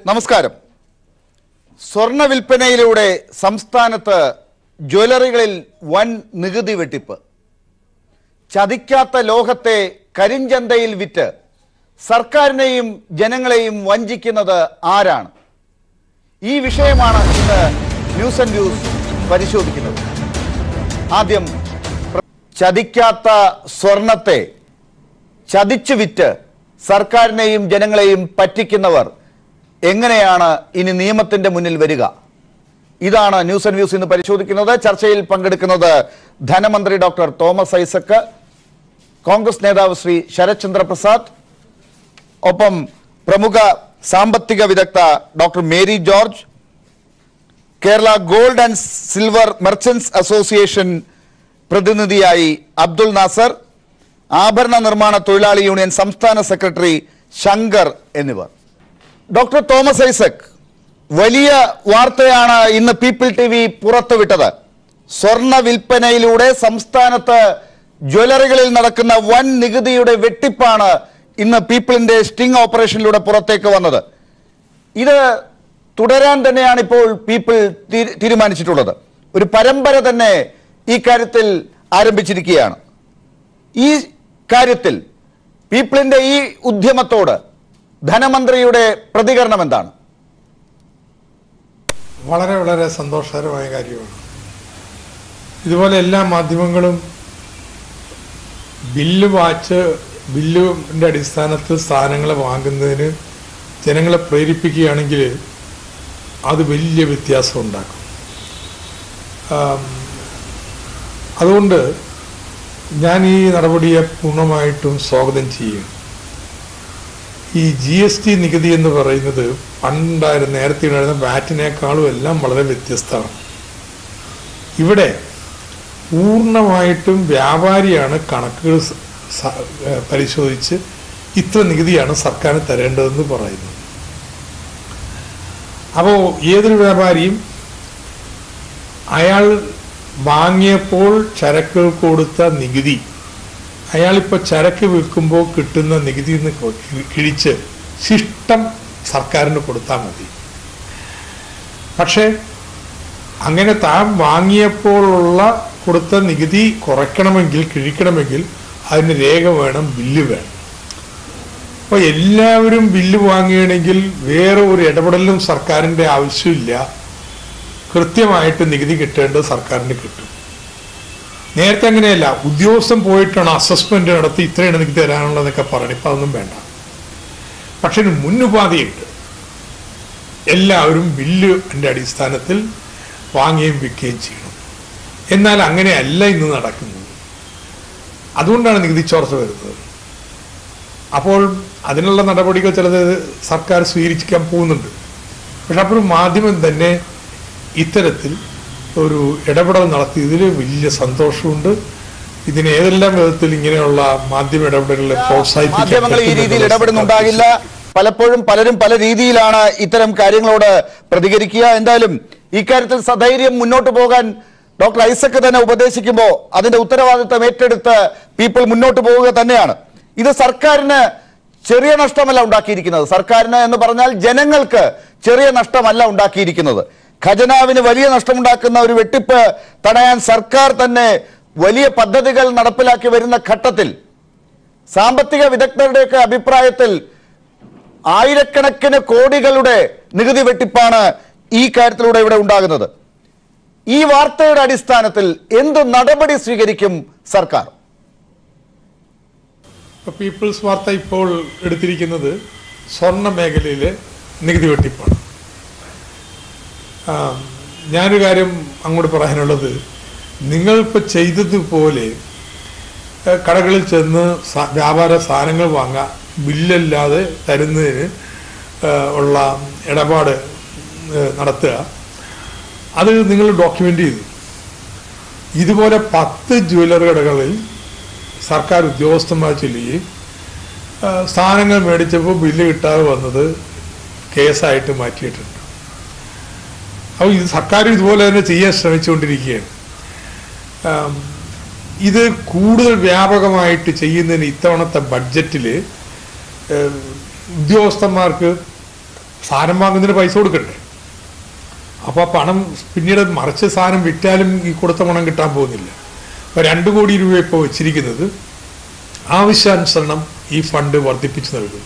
നമസ്കാരം. സ്വർണ്ണ വിൽപ്പനയിലൂടെ സംസ്ഥാനത്ത് ജ്വല്ലറികളിൽ വൻ നികുതി വെട്ടിപ്പ്. ചതിക്കാത്ത ലോഹത്തെ കരിഞ്ചന്തയിൽ വിറ്റ് സർക്കാരിനെയും ജനങ്ങളെയും വഞ്ചിക്കുന്നത് ആരാണ്? ഈ വിഷയമാണ് ഇന്ന് ന്യൂസ് ആൻഡ് വ്യൂസ് പരിശോധിക്കുന്നത്. ആദ്യം, ചതിക്കാത്ത സ്വർണത്തെ ചതിച്ചു വിറ്റ് സർക്കാരിനെയും ജനങ്ങളെയും പറ്റിക്കുന്നവർ എങ്ങനെയാണ് ഇനി നിയമത്തിന്റെ മുന്നിൽ വരിക? ഇതാണ് ന്യൂസ് ആൻഡ് വ്യൂസ് ഇന്ന് പരിശോധിക്കുന്നത്. ചർച്ചയിൽ പങ്കെടുക്കുന്നത് ധനമന്ത്രി ഡോക്ടർ തോമസ് ഐസക്, കോൺഗ്രസ് നേതാവ് ശ്രീ ശരത് ചന്ദ്ര പ്രസാദ്, ഒപ്പം പ്രമുഖ സാമ്പത്തിക വിദഗ്ധ doctor Mary George, Kerala gold and silver merchants association പ്രതിനിധിയായി അബ്ദുൾ നാസർ, ആഭരണ നിർമ്മാണ തൊഴിലാളി യൂണിയൻ സംസ്ഥാന സെക്രട്ടറി ശങ്കർ എന്നിവർ. ഡോക്ടർ തോമസ് ഐസക്, വലിയ വാർത്തയാണ് ഇന്ന് പീപ്പിൾ TV പുറത്തുവിട്ടത്. സ്വർണ്ണ വിൽപ്പനയിലൂടെ സംസ്ഥാനത്ത് ജ്വല്ലറികളിൽ നടക്കുന്ന വൻ നികുതിയുടെ വെട്ടിപ്പാണ് ഇന്ന് പീപ്പിളിന്റെ സ്റ്റിംഗ് ഓപ്പറേഷനിലൂടെ പുറത്തേക്ക് വന്നത്. ഇത് തുടരാൻ തന്നെയാണ് ഇപ്പോൾ പീപ്പിൾ തീരുമാനിച്ചിട്ടുള്ളത്. ഒരു പരമ്പര തന്നെ ഈ കാര്യത്തിൽ ആരംഭിച്ചിരിക്കുകയാണ്. ഈ കാര്യത്തിൽ പീപ്പിളിന്റെ ഈ ഉദ്യമത്തോട് ധനമന്ത്രിയുടെ പ്രതികരണം എന്താണ്? വളരെ വളരെ സന്തോഷകരമായ കാര്യമാണ്. ഇതുപോലെ എല്ലാ മാധ്യമങ്ങളും ബില്ലിന്റെ അടിസ്ഥാനത്തിൽ സ്ഥാനങ്ങൾ വാങ്ങുന്നതിന് ജനങ്ങളെ പ്രേരിപ്പിക്കുകയാണെങ്കിൽ അത് വലിയ വ്യത്യാസം ഉണ്ടാക്കും. അതുകൊണ്ട് ഞാൻ ഈ നടപടിയെ പൂർണ്ണമായിട്ടും സ്വാഗതം ചെയ്യും. ഈ GST നികുതി എന്ന് പറയുന്നത് നേരത്തെ ഉണ്ടായിരുന്ന വാറ്റിനേക്കാളും എല്ലാം വളരെ വ്യത്യസ്തമാണ്. ഇവിടെ പൂർണ്ണമായിട്ടും വ്യാപാരിയാണ് കണക്കുകൾ പരിശോധിച്ച് ഇത്ര നികുതിയാണ് സർക്കാരിന് തരേണ്ടതെന്ന് പറയുന്നത്. അപ്പോൾ ഏതൊരു വ്യാപാരിയും അയാൾ വാങ്ങിയപ്പോൾ ചരക്കുകൾ കൊടുത്ത നികുതി അയാളിപ്പോൾ ചരക്ക് വിൽക്കുമ്പോൾ കിട്ടുന്ന നികുതി നിന്ന് കിഴിച്ച് ശിഷ്ടം സർക്കാരിന് കൊടുത്താൽ മതി. പക്ഷേ അങ്ങനെ താൻ വാങ്ങിയപ്പോഴുള്ള കൊടുത്ത നികുതി കുറയ്ക്കണമെങ്കിൽ, കിഴിക്കണമെങ്കിൽ അതിന് രേഖ വേണം, ബില്ല് വേണം. അപ്പോൾ എല്ലാവരും ബില്ല് വാങ്ങുകയാണെങ്കിൽ വേറെ ഒരു ഇടപെടലും സർക്കാരിൻ്റെ ആവശ്യമില്ല. കൃത്യമായിട്ട് നികുതി കിട്ടേണ്ടത് സർക്കാരിന് കിട്ടും. നേരത്തെ അങ്ങനെയല്ല, ഉദ്യോഗസ്ഥൻ പോയിട്ടാണ് അസസ്മെന്റ് നടത്തി ഇത്രയാണ് നികുതി തരാനുള്ളതൊക്കെ പറയണം. ഇപ്പം അതൊന്നും വേണ്ട. പക്ഷെ മുന്നുപാധിയുണ്ട്. എല്ലാവരും ബില്ലിന്റെ അടിസ്ഥാനത്തിൽ വാങ്ങുകയും വിൽക്കുകയും ചെയ്യണം. എന്നാൽ അങ്ങനെയല്ല ഇന്ന് നടക്കുന്നത്. അതുകൊണ്ടാണ് നികുതി ചോർച്ച വരുന്നത്. അപ്പോൾ അതിനുള്ള നടപടികൾ ചിലത് സർക്കാർ സ്വീകരിക്കാൻ പോകുന്നുണ്ട്. പക്ഷെ അപ്പോൾ മാധ്യമം തന്നെ ഇത്തരത്തിൽ ഒരു ഇടപെടൽ നടത്തിയതിൽ വലിയ സന്തോഷമുണ്ട്. ഇതിന് ഏതെല്ലാം വിധത്തിൽ ഇങ്ങനെയുള്ള മാധ്യമ ഇടപെടലുകളെ പ്രോത്സാഹിപ്പിക്കാൻ മാധ്യമങ്ങൾ ഈ രീതിയിൽ ഇടപെടുന്നുണ്ടാകില്ല. പലപ്പോഴും പലരും പല രീതിയിലാണ് ഇത്തരം കാര്യങ്ങളോട് പ്രതികരിക്കുക. എന്തായാലും ഇക്കാര്യത്തിൽ സധൈര്യം മുന്നോട്ട് പോകാൻ ഡോക്ടർ ഐസക് തന്നെ ഉപദേശിക്കുമ്പോൾ അതിന്റെ ഉത്തരവാദിത്തം ഏറ്റെടുത്ത് പീപ്പിൾ മുന്നോട്ട് പോവുക തന്നെയാണ്. ഇത് സർക്കാരിന് ചെറിയ നഷ്ടമല്ല ഉണ്ടാക്കിയിരിക്കുന്നത്. സർക്കാരിന് എന്ന് പറഞ്ഞാൽ ജനങ്ങൾക്ക് ചെറിയ നഷ്ടമല്ല ഉണ്ടാക്കിയിരിക്കുന്നത്. ഖജനാവിന് വലിയ നഷ്ടമുണ്ടാക്കുന്ന ഒരു വെട്ടിപ്പ് തടയാൻ സർക്കാർ തന്നെ വലിയ പദ്ധതികൾ നടപ്പിലാക്കി വരുന്ന ഘട്ടത്തിൽ സാമ്പത്തിക വിദഗ്ധരുടെയൊക്കെ അഭിപ്രായത്തിൽ ആയിരക്കണക്കിന് കോടികളുടെ നികുതി വെട്ടിപ്പാണ് ഈ കാര്യത്തിലൂടെ ഇവിടെ ഉണ്ടാകുന്നത്. ഈ വാർത്തയുടെ അടിസ്ഥാനത്തിൽ എന്ത് നടപടി സ്വീകരിക്കും സർക്കാർ? പീപ്പിൾസ് വാർത്ത ഇപ്പോൾ എടുത്തിരിക്കുന്നത് സ്വർണ്ണ മേഖലയിലെ നികുതി വെട്ടിപ്പാണ്. ഞാനൊരു കാര്യം അങ്ങോട്ട് പറയാനുള്ളത്, നിങ്ങളിപ്പോൾ ചെയ്തതുപോലെ കടകളിൽ ചെന്ന് വ്യാപാര സാധനങ്ങൾ വാങ്ങാൻ ബില്ലല്ലാതെ തരുന്നതിന് ഉള്ള ഇടപാട് നടത്തുക. അത് നിങ്ങൾ ഡോക്യുമെൻ്റ് ചെയ്തു. ഇതുപോലെ 10 ജ്വല്ലറി കടകളിൽ സർക്കാർ ഉദ്യോഗസ്ഥന്മാർ ചെല്ലുകയും സാധനങ്ങൾ മേടിച്ചപ്പോൾ ബില്ല് കിട്ടാതെ വന്നത് കേസായിട്ട് മാറ്റിയിട്ടുണ്ട്. അപ്പോൾ ഇത് സർക്കാർ ഇതുപോലെ തന്നെ ചെയ്യാൻ ശ്രമിച്ചുകൊണ്ടിരിക്കുകയാണ്. ഇത് കൂടുതൽ വ്യാപകമായിട്ട് ചെയ്യുന്നതിന് ഇത്തവണത്തെ ബഡ്ജറ്റിൽ ഉദ്യോഗസ്ഥന്മാർക്ക് സാധനം വാങ്ങുന്നതിന് പൈസ കൊടുക്കണ്ടേ? അപ്പോൾ ആ പണം പിന്നീട് മറിച്ച് സാധനം വിറ്റാലും ഈ കൊടുത്ത പണം കിട്ടാൻ പോകുന്നില്ല. അപ്പോൾ 2 കോടി രൂപ ഇപ്പോൾ വെച്ചിരിക്കുന്നത് ആവശ്യാനുസരണം ഈ ഫണ്ട് വർദ്ധിപ്പിച്ചു നൽകും.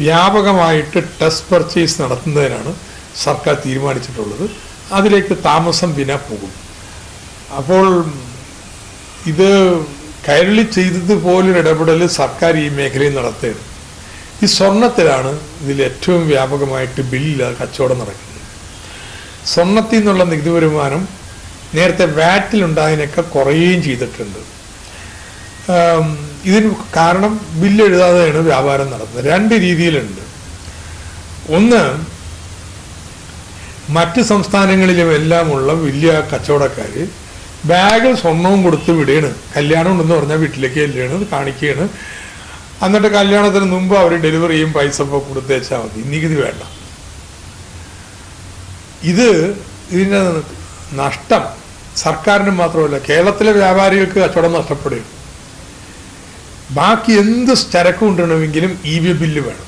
വ്യാപകമായിട്ട് ടെസ്റ്റ് പർച്ചേസ് നടത്തുന്നതിനാണ് സർക്കാർ തീരുമാനിച്ചിട്ടുള്ളത്. അതിലേക്ക് താമസം വിന പോകും. അപ്പോൾ ഇത് കൈരളി ചെയ്തതുപോലൊരു ഇടപെടൽ സർക്കാർ ഈ മേഖലയിൽ നടത്തുകയാണ്. ഈ സ്വർണത്തിലാണ് ഇതിൽ ഏറ്റവും വ്യാപകമായിട്ട് ബില്ലില്ലാതെ കച്ചവടം നടക്കുന്നത്. സ്വർണത്തിൽ നിന്നുള്ള നികുതി വരുമാനം നേരത്തെ വാറ്റിലുണ്ടായതിനൊക്കെ കുറയുകയും ചെയ്തിട്ടുണ്ട്. ഇതിന് കാരണം ബില്ല് എഴുതാതെയാണ് വ്യാപാരം നടത്തുന്നത്. 2 രീതിയിലുണ്ട്. ഒന്ന്, മറ്റ് സംസ്ഥാനങ്ങളിലും എല്ലാമുള്ള വലിയ കച്ചവടക്കാർ ബാഗിൽ സ്വർണവും കൊടുത്ത് വിടുകയാണ്. കല്യാണം ഉണ്ടെന്ന് പറഞ്ഞാൽ വീട്ടിലേക്ക് ചെല്ലുകയാണ്, കാണിക്കുകയാണ്. എന്നിട്ട് കല്യാണത്തിന് മുമ്പ് അവർ ഡെലിവറി ചെയ്യും, പൈസ ഇപ്പോൾ കൊടുത്തേച്ചാൽ മതി, നികുതി വേണ്ട. ഇതിൻ്റെ നഷ്ടം സർക്കാരിന് മാത്രമല്ല, കേരളത്തിലെ വ്യാപാരികൾക്ക് കച്ചവടം നഷ്ടപ്പെടുകയും. ബാക്കി എന്ത് ചരക്ക് കൊണ്ടുവരണമെങ്കിലും EV ബില്ല് വേണം.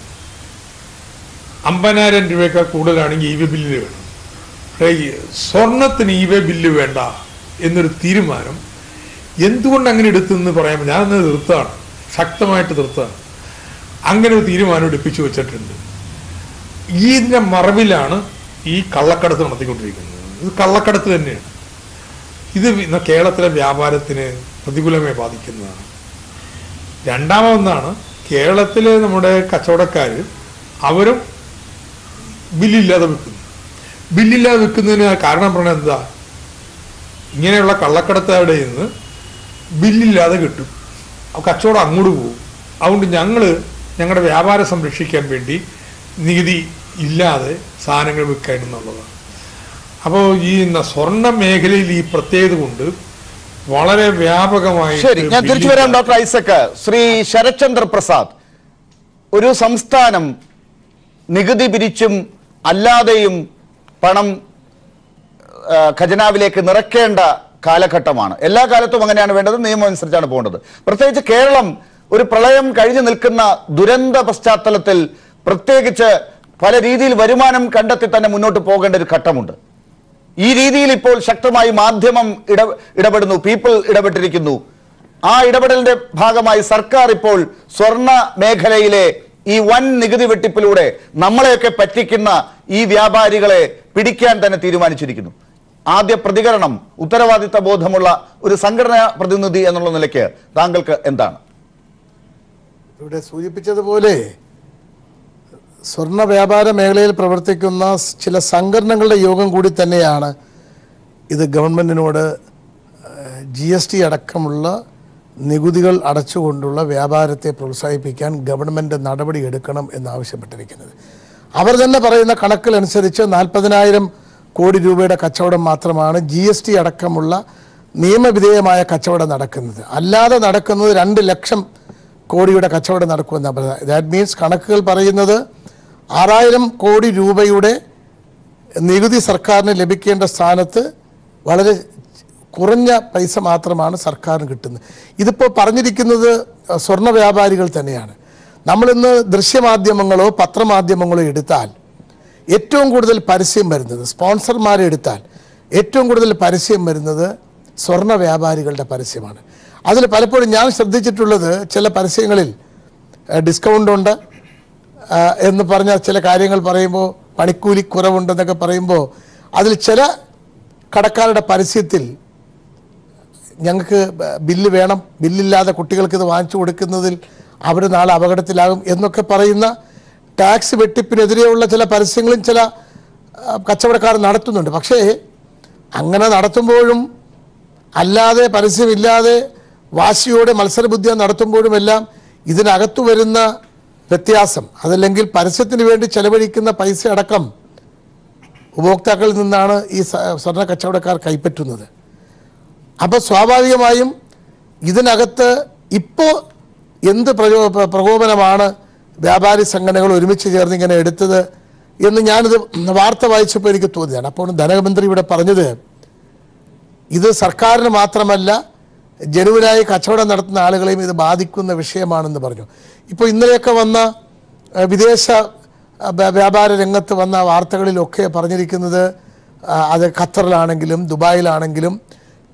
50,000 രൂപയേക്കാൾ കൂടുതലാണെങ്കിൽ EV ബില്ല് വേണം. സ്വർണത്തിന് EV ബില്ല് വേണ്ട എന്നൊരു തീരുമാനം എന്തുകൊണ്ട് അങ്ങനെ എടുത്തെന്ന് പറയാൻ ഞാനത് തീർത്താണ്, ശക്തമായിട്ട് തീർത്താണ്. അങ്ങനെ ഒരു തീരുമാനം എടുപ്പിച്ചു വെച്ചിട്ടുണ്ട്. ഇതിൻ്റെ മറവിലാണ് ഈ കള്ളക്കടത്ത് നടത്തിക്കൊണ്ടിരിക്കുന്നത്. ഇത് കള്ളക്കടത്ത് തന്നെയാണ്. ഇത് കേരളത്തിലെ വ്യാപാരത്തിന് പ്രതികൂലമായി ബാധിക്കുന്നതാണ്. രണ്ടാമതൊന്നാണ്, കേരളത്തിലെ നമ്മുടെ കച്ചവടക്കാർ അവരും ബില്ലില്ലാതെ വിൽക്കുന്നു. ബില്ലില്ലാതെ വിൽക്കുന്നതിന് കാരണം പറഞ്ഞാൽ എന്താ? ഇങ്ങനെയുള്ള കള്ളക്കടത്തുകാരുടെ നിന്ന് ബില്ലില്ലാതെ കിട്ടും, കച്ചവടം അങ്ങോട്ട് പോകും. അതുകൊണ്ട് ഞങ്ങളുടെ വ്യാപാരം സംരക്ഷിക്കാൻ വേണ്ടി നികുതി ഇല്ലാതെ സാധനങ്ങൾ വിൽക്കാനെന്നുള്ളതാണ്. അപ്പോൾ ഈ സ്വർണ്ണ മേഖലയിൽ ഈ പ്രത്യേകത കൊണ്ട് വളരെ വ്യാപകമായി. ശരി, ഞാൻ തിരിച്ചു വരാം ഡോക്ടർ ഐസക്. ശ്രീ ശരത്ചന്ദ്ര പ്രസാദ്, ഒരു സംസ്ഥാനം നികുതി പിരിച്ചും അല്ലാതെയും പണം ഖജനാവിലേക്ക് നിറയ്ക്കേണ്ട കാലഘട്ടമാണ്. എല്ലാ കാലത്തും അങ്ങനെയാണ് വേണ്ടത്, നിയമം അനുസരിച്ചാണ് പോകേണ്ടത്. പ്രത്യേകിച്ച് കേരളം ഒരു പ്രളയം കഴിഞ്ഞു നിൽക്കുന്ന ദുരന്ത പശ്ചാത്തലത്തിൽ പ്രത്യേകിച്ച് പല രീതിയിൽ വരുമാനം കണ്ടെത്തി തന്നെ മുന്നോട്ട് പോകേണ്ട ഒരു ഘട്ടമുണ്ട്. ഈ രീതിയിൽ ഇപ്പോൾ ശക്തമായി മാധ്യമം ഇടപെടുന്നു, പീപ്പിൾ ഇടപെട്ടിരിക്കുന്നു. ആ ഇടപെടലിന്റെ ഭാഗമായി സർക്കാർ ഇപ്പോൾ സ്വർണ്ണ മേഖലയിലെ ഈ വൻ നികുതി വെട്ടിപ്പിലൂടെ നമ്മളെയൊക്കെ പറ്റിക്കുന്ന ഈ വ്യാപാരികളെ പിടിക്കാൻ തന്നെ തീരുമാനിച്ചിരിക്കുന്നു. ആദ്യ പ്രതികരണം, ഉത്തരവാദിത്ത ബോധമുള്ള ഒരു സംഘടനാ പ്രതിനിധി എന്നുള്ള നിലയ്ക്ക് താങ്കൾക്ക് എന്താണ്? ഇവിടെ സൂചിപ്പിച്ചതുപോലെ സ്വർണ്ണ വ്യാപാര മേഖലയിൽ പ്രവർത്തിക്കുന്ന ചില സംഘടനകളുടെ യോഗം കൂടി തന്നെയാണ് ഇത് ഗവൺമെൻറ്റിനോട് GST അടക്കമുള്ള നികുതികൾ അടച്ചുകൊണ്ടുള്ള വ്യാപാരത്തെ പ്രോത്സാഹിപ്പിക്കാൻ ഗവൺമെൻറ് നടപടി എടുക്കണം എന്നാവശ്യപ്പെട്ടിരിക്കുന്നത്. അവർ തന്നെ പറയുന്ന കണക്കിലനുസരിച്ച് 40,000 കോടി രൂപയുടെ കച്ചവടം മാത്രമാണ് GST അടക്കമുള്ള നിയമവിധേയമായ കച്ചവടം നടക്കുന്നത്. അല്ലാതെ നടക്കുന്നത് 2 ലക്ഷം കോടിയുടെ കച്ചവടം നടക്കുമെന്നാണ് പറയുന്നത്. ദാറ്റ് മീൻസ് കണക്കുകൾ പറയുന്നത് 6,000 കോടി രൂപയുടെ നികുതി സർക്കാരിന് ലഭിക്കേണ്ട സ്ഥാനത്ത് വളരെ കുറഞ്ഞ പൈസ മാത്രമാണ് സർക്കാരിന് കിട്ടുന്നത്. ഇതിപ്പോൾ പറഞ്ഞിരിക്കുന്നത് സ്വർണ്ണ വ്യാപാരികൾ തന്നെയാണ്. നമ്മളിന്ന് ദൃശ്യമാധ്യമങ്ങളോ പത്രമാധ്യമങ്ങളോ എടുത്താൽ ഏറ്റവും കൂടുതൽ പരസ്യം വരുന്നത്, സ്പോൺസർമാരെ എടുത്താൽ ഏറ്റവും കൂടുതൽ പരസ്യം വരുന്നത് സ്വർണ്ണ വ്യാപാരികളുടെ പരസ്യമാണ്. അതിൽ പലപ്പോഴും ഞാൻ ശ്രദ്ധിച്ചിട്ടുള്ളത്, ചില പരസ്യങ്ങളിൽ ഡിസ്കൗണ്ട് ഉണ്ട് എന്ന് പറഞ്ഞ ചില കാര്യങ്ങൾ പറയുമ്പോൾ, പണിക്കൂലി കുറവുണ്ടെന്നൊക്കെ പറയുമ്പോൾ, അതിൽ ചില കടക്കാരുടെ പരസ്യത്തിൽ ഞങ്ങൾക്ക് ബില്ല് വേണം, ബില്ലില്ലാതെ കുട്ടികൾക്ക് ഇത് വാങ്ങിച്ചു കൊടുക്കുന്നതിൽ അവർ നാളെ അപകടത്തിലാകും എന്നൊക്കെ പറയുന്ന ടാക്സ് വെട്ടിപ്പിനെതിരെയുള്ള ചില പരസ്യങ്ങളും ചില കച്ചവടക്കാർ നടത്തുന്നുണ്ട്. പക്ഷേ അങ്ങനെ നടത്തുമ്പോഴും അല്ലാതെ പരസ്യമില്ലാതെ വാശിയോടെ മത്സരബുദ്ധിയെ നടത്തുമ്പോഴുമെല്ലാം ഇതിനകത്തു വരുന്ന വ്യത്യാസം, അതല്ലെങ്കിൽ പരസ്യത്തിന് വേണ്ടി ചെലവഴിക്കുന്ന പൈസ അടക്കം ഉപഭോക്താക്കളിൽ നിന്നാണ് ഈ സ്വർണ്ണ കച്ചവടക്കാർ കൈപ്പറ്റുന്നത്. അപ്പോൾ സ്വാഭാവികമായും ഇതിനകത്ത് ഇപ്പോൾ എന്ത് പ്രകോപനമാണ് വ്യാപാരി സംഘടനകൾ ഒരുമിച്ച് ചേർന്ന് ഇങ്ങനെ എടുത്തത് എന്ന് ഞാനിത് വാർത്ത വായിച്ചപ്പോൾ എനിക്ക് തോന്നിയാണ്. അപ്പോൾ ധനമന്ത്രി ഇവിടെ പറഞ്ഞത് ഇത് സർക്കാരിന് മാത്രമല്ല ജനുവിനായി കച്ചവടം നടത്തുന്ന ആളുകളെയും ഇത് ബാധിക്കുന്ന വിഷയമാണെന്ന് പറഞ്ഞു. ഇപ്പോൾ ഇന്നലെയൊക്കെ വന്ന വിദേശ വ്യാപാര രംഗത്ത് വന്ന വാർത്തകളിലൊക്കെ പറഞ്ഞിരിക്കുന്നത് അത് ഖത്തറിലാണെങ്കിലും ദുബായിലാണെങ്കിലും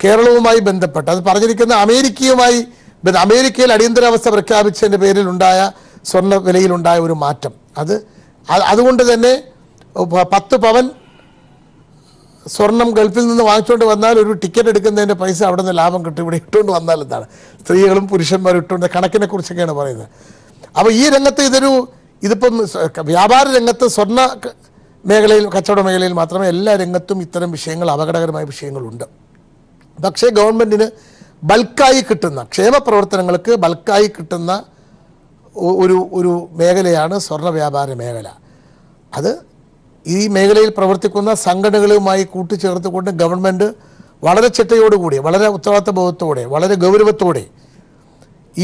കേരളവുമായി ബന്ധപ്പെട്ട് അത് പറഞ്ഞിരിക്കുന്ന അമേരിക്കയിൽ അടിയന്തരാവസ്ഥ പ്രഖ്യാപിച്ചതിൻ്റെ പേരിലുണ്ടായ സ്വർണ്ണ വിലയിലുണ്ടായ ഒരു മാറ്റം അതുകൊണ്ട് തന്നെ 10 പവൻ സ്വർണം ഗൾഫിൽ നിന്ന് വാങ്ങിച്ചുകൊണ്ട് വന്നാൽ ഒരു ടിക്കറ്റ് എടുക്കുന്നതിൻ്റെ പൈസ അവിടെ നിന്ന് ലാഭം കിട്ടും, ഇവിടെ ഇട്ടുകൊണ്ട് വന്നാൽ എന്താണ് സ്ത്രീകളും പുരുഷന്മാരും ഇട്ടുകൊണ്ട് കണക്കിനെ കുറിച്ചൊക്കെയാണ് പറയുന്നത്. അപ്പോൾ ഈ രംഗത്ത് ഇതിപ്പം വ്യാപാര രംഗത്ത് സ്വർണ്ണ മേഖലയിൽ കച്ചവട മേഖലയിൽ മാത്രമേ എല്ലാ രംഗത്തും ഇത്തരം വിഷയങ്ങൾ അപകടകരമായ വിഷയങ്ങളുണ്ട്. പക്ഷേ ഗവൺമെൻറ്റിന് ബൾക്കായി കിട്ടുന്ന ക്ഷേമ പ്രവർത്തനങ്ങൾക്ക് ബൾക്കായി കിട്ടുന്ന ഒരു മേഖലയാണ് സ്വർണ്ണ വ്യാപാര മേഖല. അത് ഈ മേഖലയിൽ പ്രവർത്തിക്കുന്ന സംഘടനകളുമായി കൂട്ടിച്ചേർത്തുകൊണ്ട് ഗവൺമെൻറ് വളരെ ചിട്ടയോടുകൂടി വളരെ ഉത്തരവാദിത്ത ബോധത്തോടെ വളരെ ഗൗരവത്തോടെ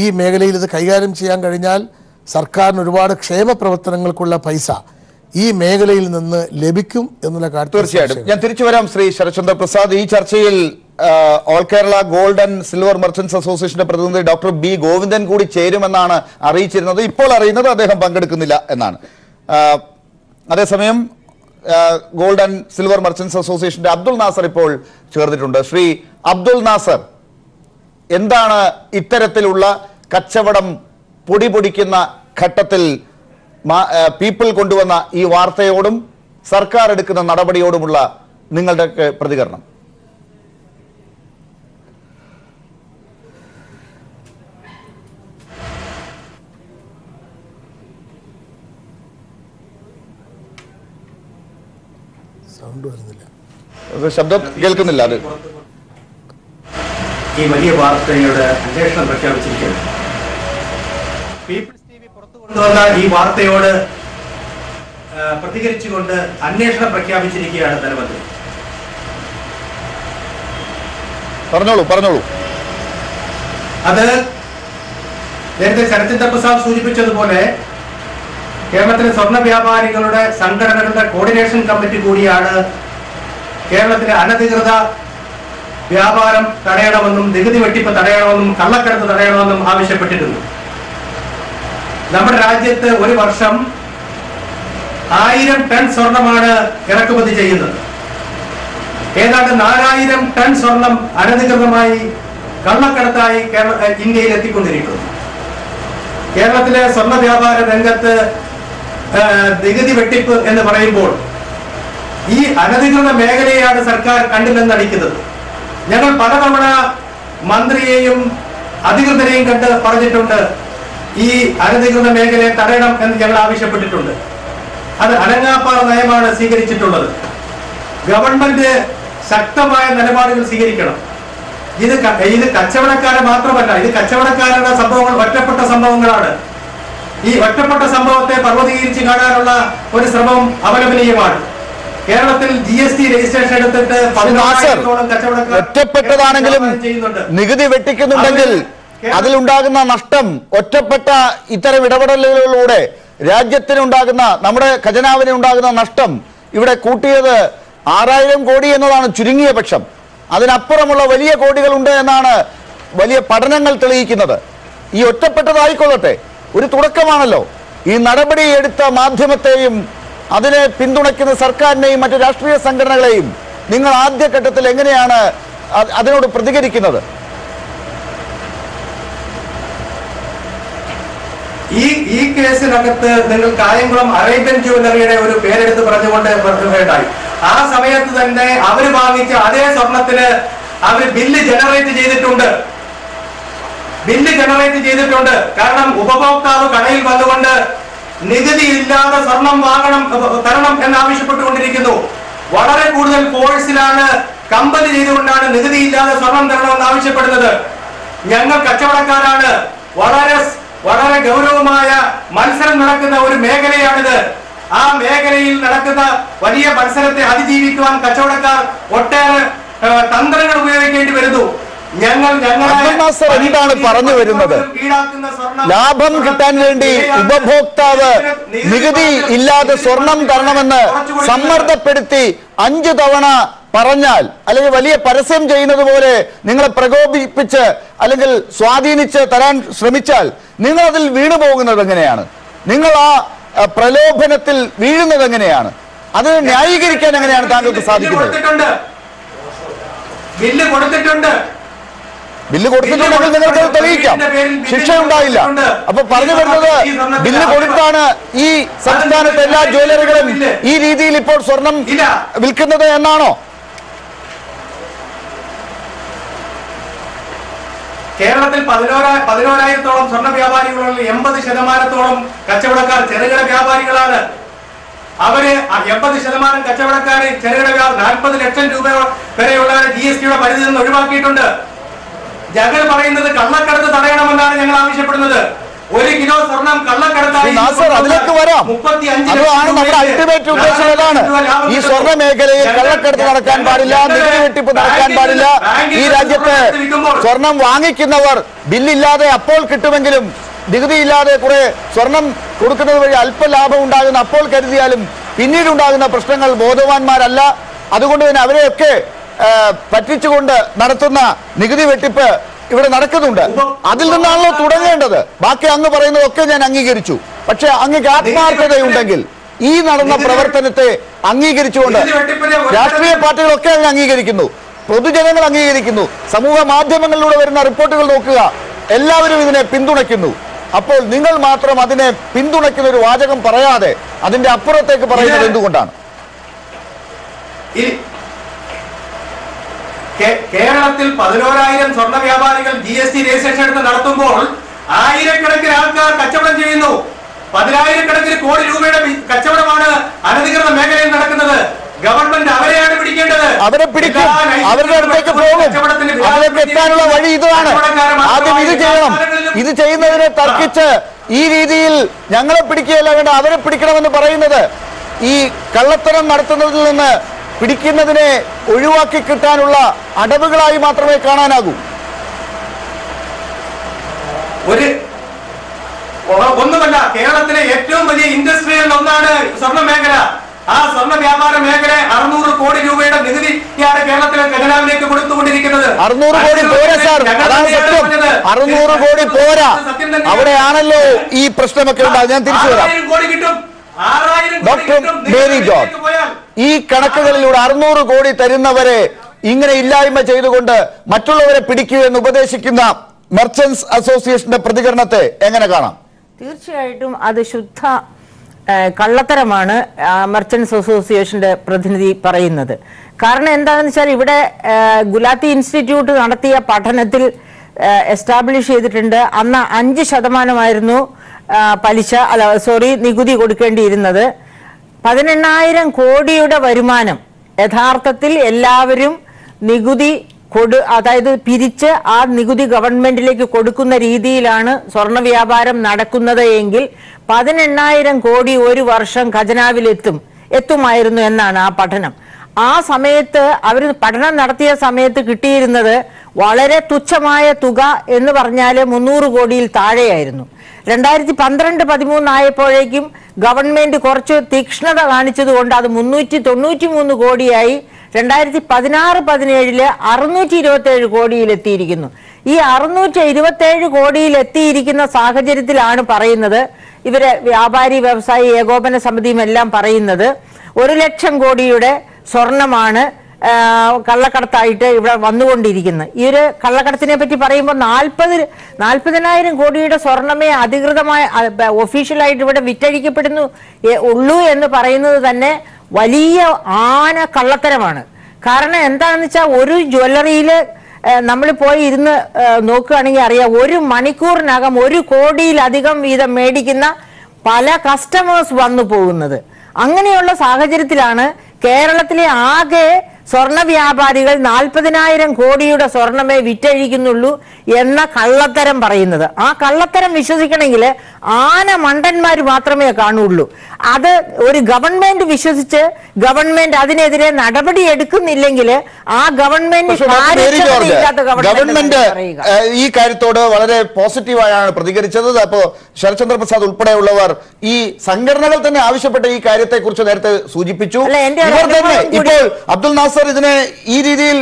ഈ മേഖലയിൽ ഇത് കൈകാര്യം ചെയ്യാൻ കഴിഞ്ഞാൽ സർക്കാരിന് ഒരുപാട് ക്ഷേമ പ്രവർത്തനങ്ങൾക്കുള്ള പൈസ ഈ മേഖലയിൽ നിന്ന് ലഭിക്കും എന്നുള്ള കാര്യം തീർച്ചയായിട്ടും. ഞാൻ തിരിച്ചു വരാം ശ്രീ ശരത്ചന്ദ്ര പ്രസാദ്. ഈ ചർച്ചയിൽ all Kerala gold and silver merchants അസോസിയേഷന്റെ പ്രതിനിധി ഡോക്ടർ ബി ഗോവിന്ദൻ കൂടി ചേരുമെന്നാണ് അറിയിച്ചിരുന്നത്. ഇപ്പോൾ അറിയുന്നത് അദ്ദേഹം പങ്കെടുക്കുന്നില്ല എന്നാണ്. അതേസമയം ഗോൾഡ് ആൻഡ് സിൽവർ മെർച്ചന്റ്സ് അസോസിയേഷന്റെ അബ്ദുൾ നാസർ ഇപ്പോൾ ചേർന്നിട്ടുണ്ട്. ശ്രീ അബ്ദുൾ നാസർ, എന്താണ് ഇത്തരത്തിലുള്ള കച്ചവടം പൊടിപൊടിക്കുന്ന ഘട്ടത്തിൽ പീപ്പിൾ കൊണ്ടുവന്ന ഈ വാർത്തയോടും സർക്കാർ എടുക്കുന്ന നടപടിയോടുമുള്ള നിങ്ങളുടെ പ്രതികരണം? ശബ്ദം കേൾക്കുന്നില്ല. അത് ഈ വലിയ വാർത്തയുടെ അന്വേഷണം പ്രഖ്യാപിച്ചിരിക്കുന്നു. പീപ്പിൾസ് ടിവി പുറത്തു കൊണ്ടുവന്ന ഈ വാർത്തയോട് പ്രതികരിച്ചുകൊണ്ട് അന്വേഷണം പ്രഖ്യാപിച്ചിരിക്കുകയാണ് ധനമന്ത്രി. പറഞ്ഞോളൂ. അത് നേരത്തെ ശരത്ചന്ദ്ര പ്രസാദ് സൂചിപ്പിച്ചതുപോലെ കേരളത്തിലെ സ്വർണ്ണ വ്യാപാരികളുടെ സംഘടനകളുടെ കോർഡിനേഷൻ കമ്മിറ്റി കൂടിയാണ് കേരളത്തിലെ അനധികൃത വ്യാപാരം തടയണമെന്നും നികുതി വെട്ടിപ്പ് തടയണമെന്നും കള്ളക്കടത്ത് തടയണമെന്നും ആവശ്യപ്പെട്ടിരുന്നു. നമ്മുടെ രാജ്യത്ത് ഒരു വർഷം 1000 ടൺ സ്വർണമാണ് ഇറക്കുമതി ചെയ്യുന്നത്. ഏതാണ്ട് 4000 ടൺ സ്വർണം അനധികൃതമായി കള്ളക്കടത്തായി ഇന്ത്യയിൽ എത്തിക്കൊണ്ടിരിക്കുന്നു. കേരളത്തിലെ സ്വർണ്ണ വ്യാപാര രംഗത്ത് നികുതി വെട്ടിപ്പ് എന്ന് പറയുമ്പോൾ ഈ അനധികൃത മേഖലയാണ് സർക്കാർ കണ്ടില്ലെന്ന് നടിക്കുന്നത്. ഞങ്ങൾ പലതവണ മന്ത്രിയെയും അധികൃതരെയും കണ്ട് പറഞ്ഞിട്ടുണ്ട്, ഈ അനധികൃത മേഖലയെ തടയണം എന്ന് ഞങ്ങൾ ആവശ്യപ്പെട്ടിട്ടുണ്ട്. അത് അനങ്ങാപ്പാറ നയമാണ് സ്വീകരിച്ചിട്ടുള്ളത്. ഗവൺമെന്റ് ശക്തമായ നിലപാടുകൾ സ്വീകരിക്കണം. ഇത് കച്ചവടക്കാരെ മാത്രമല്ല, ഇത് കച്ചവടക്കാരുടെ സംഭവങ്ങൾ ഒറ്റപ്പെട്ട സംഭവങ്ങളാണ്. ഈ ഒറ്റപ്പെട്ട സംഭവത്തെ പർവ്വതീകരിച്ച് കാണാനുള്ള ഒരു ശ്രമം അപലപനീയമാണ്. കേരളത്തിൽ GST രജിസ്ട്രേഷൻ എടുത്തിട്ട് ഒറ്റപ്പെട്ടതാണെങ്കിലും നികുതി വെട്ടിക്കുന്നുണ്ടെങ്കിൽ അതിലുണ്ടാകുന്ന നഷ്ടം ഒറ്റപ്പെട്ട ഇത്തരം ഇടപെടലുകളിലൂടെ രാജ്യത്തിനുണ്ടാകുന്ന നമ്മുടെ ഖജനാവിന് ഉണ്ടാകുന്ന നഷ്ടം ഇവിടെ കൂട്ടിയത് 6000 കോടി എന്നതാണ് ചുരുങ്ങിയ പക്ഷം. അതിനപ്പുറമുള്ള വലിയ കോടികളുണ്ട് എന്നാണ് വലിയ പഠനങ്ങൾ തെളിയിക്കുന്നത്. ഈ ഒറ്റപ്പെട്ടതായിക്കൊള്ളട്ടെ, ഒരു തുടക്കമാണല്ലോ. ഈ നടപടി എടുത്ത മാധ്യമത്തെയും അതിനെ പിന്തുണയ്ക്കുന്ന സർക്കാരിനെയും മറ്റു രാഷ്ട്രീയ സംഘടനകളെയും നിങ്ങൾ ആദ്യഘട്ടത്തിൽ എങ്ങനെയാണ് അതിനോട് പ്രതികരിക്കുന്നത്? ഈ കേസിനകത്ത് നിങ്ങൾ കായംകുളം അറേബ്യൻ ജ്വല്ലറിയുടെ ഒരു പേരെടുത്ത് പറഞ്ഞുകൊണ്ട് വേണ്ടായി. ആ സമയത്ത് തന്നെ അവര് വാങ്ങിച്ച അതേ സ്വർണത്തിന് അവർ ബില്ല് ജനറേറ്റ് ചെയ്തിട്ടുണ്ട്. കാരണം ഉപഭോക്താവ് കടയിൽ വന്നുകൊണ്ട് നികുതി ഇല്ലാതെ സ്വർണം തരണം എന്നാവശ്യപ്പെട്ടുകൊണ്ടിരിക്കുന്നു. വളരെ കൂടുതൽ ഫോഴ്സിലാണ് കമ്പനി ചെയ്തുകൊണ്ടാണ് നികുതി ഇല്ലാതെ സ്വർണം തരണമെന്ന് ആവശ്യപ്പെടുന്നത്. ഞങ്ങൾ കച്ചവടക്കാരാണ്. വളരെ ഗൗരവമായ മത്സരം നടക്കുന്ന ഒരു മേഖലയാണിത്. ആ മേഖലയിൽ നടക്കുന്ന വലിയ മത്സരത്തെ അതിജീവിക്കുവാൻ കച്ചവടക്കാർ ഒട്ടേറെ തന്ത്രങ്ങൾ ഉപയോഗിക്കേണ്ടി വരുന്നു. എന്താണ് പറഞ്ഞു വരുന്നത്? ലാഭം കിട്ടാൻ വേണ്ടി ഉപഭോക്താവ് നികുതി ഇല്ലാതെ സ്വർണം തരണമെന്ന് സമ്മർദ്ദപ്പെടുത്തി 5 തവണ പറഞ്ഞാൽ, അല്ലെങ്കിൽ വലിയ പരസ്യം ചെയ്യുന്നത് പോലെ നിങ്ങളെ പ്രകോപിപ്പിച്ച് അല്ലെങ്കിൽ സ്വാധീനിച്ച് തരാൻ ശ്രമിച്ചാൽ നിങ്ങൾ അതിൽ വീണു പോകുന്നത് എങ്ങനെയാണ്? നിങ്ങൾ ആ പ്രലോഭനത്തിൽ വീഴുന്നത് എങ്ങനെയാണ്? അത് ന്യായീകരിക്കാൻ എങ്ങനെയാണ് താങ്കൾക്ക് സാധിക്കുന്നത്? ബില്ല് കൊടുത്തിട്ടുണ്ടെങ്കിൽ നിങ്ങൾക്ക് തെളിയിക്കാം, ശിക്ഷ ഉണ്ടായില്ല. അപ്പൊ പറഞ്ഞു വരുന്നത് ബില്ല് കൊടുത്താണ് ഈ സംസ്ഥാനത്തെ എല്ലാ ജ്വല്ലറികളും ഈ രീതിയിൽ ഇപ്പോൾ സ്വർണം വിൽക്കുന്നത് എന്നാണോ? കേരളത്തിൽ 11,000-ഓളം സ്വർണ്ണ വ്യാപാരികളുള്ള 80% കച്ചവടക്കാർ ചെറുകിട വ്യാപാരികളാണ്. അവര് 80% കച്ചവടക്കാരെ ചെറുകിട 40 ലക്ഷം രൂപ വരെയുള്ള GSTയുടെ പരിധിയിൽ നിന്ന് ഒഴിവാക്കിയിട്ടുണ്ട്. ഞങ്ങൾ പറയുന്നത് കള്ളക്കടത്ത് തടയണമെന്നാണ് ഞങ്ങൾ ആവശ്യപ്പെടുന്നത്. 1 കിലോ സ്വർണം കള്ളക്കടത്തായി അതിലേക്ക് വരാം. അതാണ് നമ്മുടെ അൾട്ടിമേറ്റ് ഉദ്ദേശം. ഏതാണ്? ഈ സ്വർണ്ണ മേഖലയിൽ കള്ളക്കടത്ത് നടക്കാൻ പാടില്ല, നികുതി വെട്ടിപ്പ് നടക്കാൻ പാടില്ല. ഈ രാജ്യത്ത് സ്വർണം വാങ്ങിക്കുന്നവർ ബില്ലില്ലാതെ അപ്പോൾ കിട്ടുമെങ്കിലും നികുതിയില്ലാതെ കുറെ സ്വർണം കൊടുക്കുന്നത് വഴി അല്പലാഭം ഉണ്ടാകുന്ന അപ്പോൾ കരുതിയാലും പിന്നീടുണ്ടാകുന്ന പ്രശ്നങ്ങൾ ബോധവാന്മാരല്ല. അതുകൊണ്ട് തന്നെ അവരെയൊക്കെ പറ്റിച്ചുകൊണ്ട് നടത്തുന്ന നികുതി വെട്ടിപ്പ് ഇവിടെ നടക്കുന്നുണ്ട്. അതിൽ നിന്നാണല്ലോ തുടങ്ങേണ്ടത്. ബാക്കി അങ്ങ് പറയുന്നതൊക്കെ ഞാൻ അംഗീകരിച്ചു. പക്ഷെ അങ്ങക്ക് ആത്മാർത്ഥതയുണ്ടെങ്കിൽ ഈ നടന്ന പ്രവർത്തനത്തെ അംഗീകരിച്ചുകൊണ്ട് രാഷ്ട്രീയ പാർട്ടികളൊക്കെ അങ്ങ് അംഗീകരിക്കുന്നു, പൊതുജനങ്ങൾ അംഗീകരിക്കുന്നു, സമൂഹ മാധ്യമങ്ങളിലൂടെ വരുന്ന റിപ്പോർട്ടുകൾ നോക്കുക, എല്ലാവരും ഇതിനെ പിന്തുണയ്ക്കുന്നു. അപ്പോൾ നിങ്ങൾ മാത്രം അതിനെ പിന്തുണയ്ക്കുന്ന ഒരു വാചകം പറയാതെ അതിന്റെ അപ്പുറത്തേക്ക് പറയുന്നത് എന്തുകൊണ്ടാണ്? കേരളത്തിൽ 11,000 സ്വർണ്ണ വ്യാപാരികൾ GST രജിസ്ട്രേഷൻ എടുത്ത് നടത്തുമ്പോൾ ആയിരക്കണക്കിന് ആൾക്കാർ കച്ചവടം ചെയ്യുന്നു. 10,000-കണക്കിന് കോടി രൂപയുടെ കച്ചവടമാണ് അനധികൃത മേഖലയിൽ നടക്കുന്നത്. ഗവൺമെന്റ് അവരെയാണ് പിടിക്കേണ്ടത്. അവരെ പിടിക്കും, അവരുടെ അടുത്തേക്ക് പോകും. അതിലേക്ക് എത്താനുള്ള വഴി ഇതാണ്. ആദ്യം ഇത് ചെയ്യണം. ഇത് ചെയ്യുന്നതിനെ തർക്കിച്ച് ഈ രീതിയിൽ ഞങ്ങളെ പിടിക്കുകയല്ല വേണ്ട, അവരെ പിടിക്കണമെന്ന് പറയുന്നത് ഈ കള്ളത്തരം നടത്തുന്നതിൽ നിന്ന് പിടിക്കുന്നതിനെ ഒഴിവാക്കി കിട്ടാനുള്ള അടവുകളായി മാത്രമേ കാണാനാകൂ. ഒന്നുമല്ല, കേരളത്തിലെ ഏറ്റവും വലിയ ഇൻഡസ്ട്രിയിൽ ഒന്നാണ് സ്വർണ്ണ മേഖല. ആ സ്വർണ്ണ വ്യാപാര മേഖല 600 കോടി രൂപയുടെ നികുതിയാണ് കേരളത്തിലെ ഖജനാവിലേക്ക് കൊടുത്തുകൊണ്ടിരിക്കുന്നത്. 600 കോടി പോരാ സാർ, അതാണ് സത്യം. 600 കോടി പോരാ. അവിടെയാണല്ലോ ഈ പ്രശ്നമൊക്കെ ഉണ്ടാകും. ഞാൻ തിരിച്ചു വരാം. ഡോക്ടർ മേരി ജോർജ്, ഈ കണക്കുകളിലൂടെ 600 കോടി തരുന്നവരെ ഇങ്ങനെ ഇല്ലായ്മ ചെയ്തുകൊണ്ട് മറ്റുള്ളവരെ പിടിക്കൂ എന്ന് ഉപദേശിക്കുന്ന മെർച്ചന്റ്സ് അസോസിയേഷന്റെ പ്രതികരണത്തെ എങ്ങനെ കാണാം? തീർച്ചയായിട്ടും അത് ശുദ്ധ കള്ളത്തരമാണ് മെർച്ചന്റ്സ് അസോസിയേഷന്റെ പ്രതിനിധി പറയുന്നത്. കാരണം എന്താണെന്ന് വെച്ചാൽ ഇവിടെ ഗുലാത്തി ഇൻസ്റ്റിറ്റ്യൂട്ട് നടത്തിയ പഠനത്തിൽ എസ്റ്റാബ്ലിഷ് ചെയ്തിട്ടുണ്ട്, അന്ന് 5% പലിശ നികുതി കൊടുക്കേണ്ടിയിരുന്നത്. 18,000 കോടിയുടെ വരുമാനം യഥാർത്ഥത്തിൽ എല്ലാവരും നികുതി അതായത് പിരിച്ച് ആ നികുതി ഗവൺമെന്റിലേക്ക് കൊടുക്കുന്ന രീതിയിലാണ് സ്വർണ്ണ വ്യാപാരം നടക്കുന്നത് എങ്കിൽ 18,000 കോടി ഒരു വർഷം എത്തുമായിരുന്നു എന്നാണ് ആ പഠനം. ആ സമയത്ത് അവർ പഠനം നടത്തിയ സമയത്ത് കിട്ടിയിരുന്നത് വളരെ തുച്ഛമായ തുക എന്ന് പറഞ്ഞാൽ 300 കോടിയിൽ താഴെയായിരുന്നു. 2012-13 ആയപ്പോഴേക്കും ഗവൺമെന്റ് കുറച്ച് തീക്ഷ്ണത കാണിച്ചതുകൊണ്ട് അത് 393 കോടിയായി 2016-17 627 കോടിയിൽ എത്തിയിരിക്കുന്നു. ഈ 627 കോടിയിൽ എത്തിയിരിക്കുന്ന സാഹചര്യത്തിലാണ് പറയുന്നത്, ഇവര് വ്യാപാരി വ്യവസായി ഏകോപന സമിതിയും എല്ലാം പറയുന്നത് 1 ലക്ഷം കോടിയുടെ സ്വർണമാണ് കള്ളക്കടത്തായിട്ട് ഇവിടെ വന്നുകൊണ്ടിരിക്കുന്നത്. ഈ ഒരു കള്ളക്കടത്തിനെ പറ്റി പറയുമ്പോൾ 40,000 കോടിയുടെ സ്വർണമേ അധികൃതമായ ഒഫീഷ്യലായിട്ട് ഇവിടെ വിറ്റഴിക്കപ്പെടുന്നു ഉള്ളൂ എന്ന് പറയുന്നത് തന്നെ വലിയ ആന കള്ളത്തരമാണ്. കാരണം എന്താണെന്ന് വെച്ചാൽ ഒരു ജ്വല്ലറിയിൽ നമ്മൾ പോയി ഇരുന്ന് നോക്കുകയാണെങ്കിൽ അറിയാം, 1 മണിക്കൂറിനകം 1 കോടിയിലധികം വീതം മേടിക്കുന്ന പല കസ്റ്റമേഴ്സ് വന്നു പോകുന്നത്. അങ്ങനെയുള്ള സാഹചര്യത്തിലാണ് കേരളത്തിലെ ആകെ സ്വർണ്ണ വ്യാപാരികൾ 40,000 കോടിയുടെ സ്വർണമേ വിറ്റഴിക്കുന്നുള്ളൂ എന്ന കള്ളത്തരം പറയുന്നത്. ആ കള്ളത്തരം വിശ്വസിക്കണമെങ്കിൽ ആന മണ്ടന്മാർ മാത്രമേ കാണുള്ളൂ. അത് ഒരു ഗവൺമെന്റ് വിശ്വസിച്ച് ഗവൺമെന്റ് അതിനെതിരെ നടപടി എടുക്കുന്നില്ലെങ്കിൽ ആ ഗവൺമെന്റ് ഈ കാര്യത്തോട് വളരെ പോസിറ്റീവായാണ് പ്രതികരിച്ചത്. അപ്പോ ശരത്ചന്ദ്ര പ്രസാദ് ഉൾപ്പെടെയുള്ളവർ ഈ സംഘടനകൾ തന്നെ ആവശ്യപ്പെട്ട ഈ കാര്യത്തെ കുറിച്ച് നേരത്തെ സൂചിപ്പിച്ചു. ഇവർ തന്നെ ഇപ്പോൾ അബ്ദുൽ നാസർ ഇതിനെ ഈ രീതിയിൽ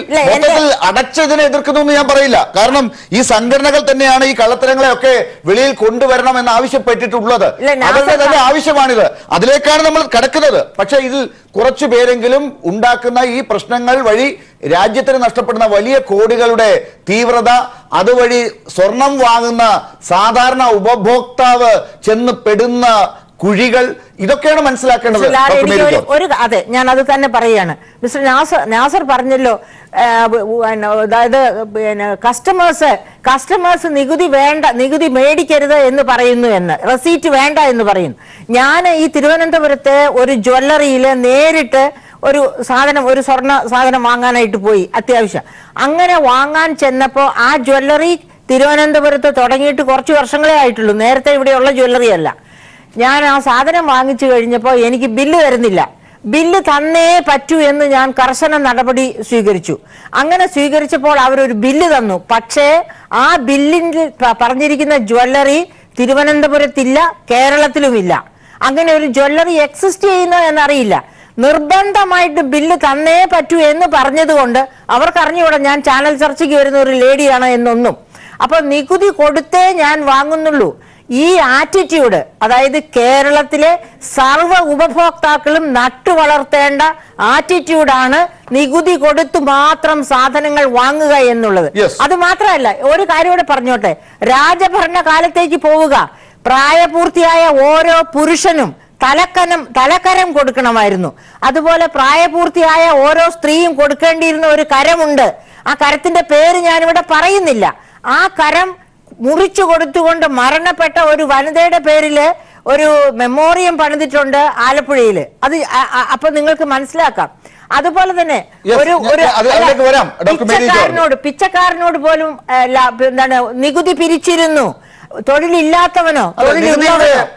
അടച്ച് ഇതിനെ എതിർക്കുന്നു എന്ന് ഞാൻ പറയില്ല. കാരണം ഈ സംഘടനകൾ തന്നെയാണ് ഈ കള്ളത്തരങ്ങളെയൊക്കെ വെളിയിൽ കൊണ്ടുവരണം എന്ന് ആവശ്യപ്പെട്ടിട്ടുള്ളത്. അവരുടെ തന്നെ ആവശ്യമാണിത്. അതിലേക്കാണ് നമ്മൾ കടക്കുന്നത്. പക്ഷെ ഇതിൽ കുറച്ചു പേരെങ്കിലും ഉണ്ടാക്കുന്ന ഈ പ്രശ്നങ്ങൾ വഴി രാജ്യത്തിന് നഷ്ടപ്പെടുന്ന വലിയ കോടികളുടെ തീവ്രത, അതുവഴി സ്വർണം വാങ്ങുന്ന സാധാരണ ഉപഭോക്താവ് ചെന്ന് പെടുന്ന കുഴികൾ, ഇതൊക്കെയാണ് മനസ്സിലാക്കേണ്ടത്. അതെ, ഞാൻ അത് തന്നെ പറയുകയാണ്. മിസ്റ്റർ നാസർ പറഞ്ഞല്ലോ, അതായത് കസ്റ്റമേഴ്സ് നികുതി മേടിക്കരുത് എന്ന് പറയുന്നു, റെസീറ്റ് വേണ്ട എന്ന് പറയുന്നു. ഞാൻ ഈ തിരുവനന്തപുരത്തെ ഒരു ജ്വല്ലറിയില് നേരിട്ട് ഒരു സ്വർണ്ണ സാധനം വാങ്ങാനായിട്ട് പോയി, അത്യാവശ്യം. അങ്ങനെ വാങ്ങാൻ ചെന്നപ്പോ ആ ജ്വല്ലറി തിരുവനന്തപുരത്ത് തുടങ്ങിയിട്ട് കുറച്ച് വർഷങ്ങളേ ആയിട്ടുള്ളൂ, നേരത്തെ ഇവിടെയുള്ള ജ്വല്ലറി അല്ല. ഞാൻ ആ സാധനം വാങ്ങിച്ചു കഴിഞ്ഞപ്പോൾ എനിക്ക് ബില്ല് തരുന്നില്ല. ബില്ല് തന്നേ പറ്റൂ എന്ന് ഞാൻ കർശന നടപടി സ്വീകരിച്ചു. അങ്ങനെ സ്വീകരിച്ചപ്പോൾ അവരൊരു ബില്ല് തന്നു. പക്ഷേ ആ ബില്ലിൽ പറഞ്ഞിരിക്കുന്ന ജ്വല്ലറി തിരുവനന്തപുരത്തില്ല, കേരളത്തിലുമില്ല. അങ്ങനെ ഒരു ജ്വല്ലറി എക്സിസ്റ്റ് ചെയ്യുന്നു എന്നറിയില്ല. നിർബന്ധമായിട്ട് ബില്ല് തന്നേ പറ്റൂ എന്ന് പറഞ്ഞതുകൊണ്ട് അവർക്കറിഞ്ഞൂടെ ഞാൻ ചാനൽ ചർച്ചയ്ക്ക് വരുന്ന ഒരു ലേഡിയാണ് എന്നൊന്നും. അപ്പൊ നികുതി കൊടുത്തേ ഞാൻ വാങ്ങുന്നുള്ളൂ. ഈ ആറ്റിറ്റ്യൂഡ്, അതായത് കേരളത്തിലെ സർവ്വ ഉപഭോക്താക്കളും നട്ടുവളർത്തേണ്ട ആറ്റിറ്റ്യൂഡാണ് നികുതി കൊടുത്തു മാത്രം സാധനങ്ങൾ വാങ്ങുക എന്നുള്ളത്. അത് മാത്രമല്ല, ഒരു കാര്യം കൂടെ പറഞ്ഞോട്ടെ, രാജഭരണ കാലത്തേക്ക് പോവുക. പ്രായപൂർത്തിയായ ഓരോ പുരുഷനും തലക്കരം കൊടുക്കണമായിരുന്നു. അതുപോലെ പ്രായപൂർത്തിയായ ഓരോ സ്ത്രീയും കൊടുക്കേണ്ടിയിരുന്ന ഒരു കരമുണ്ട്. ആ കരത്തിന്റെ പേര് ഞാനിവിടെ പറയുന്നില്ല. ആ കരം മുറിച്ചു കൊടുത്തുകൊണ്ട് മരണപ്പെട്ട ഒരു വനിതയുടെ പേരില് ഒരു മെമ്മോറിയം പണിതിട്ടുണ്ട് ആലപ്പുഴയില്. അത് അപ്പൊ നിങ്ങൾക്ക് മനസ്സിലാക്കാം. അതുപോലെ തന്നെ പിച്ചക്കാരനോട് പോലും എന്താണ് നികുതി പിരിച്ചിരുന്നു. തൊഴിലില്ലാത്തവനോ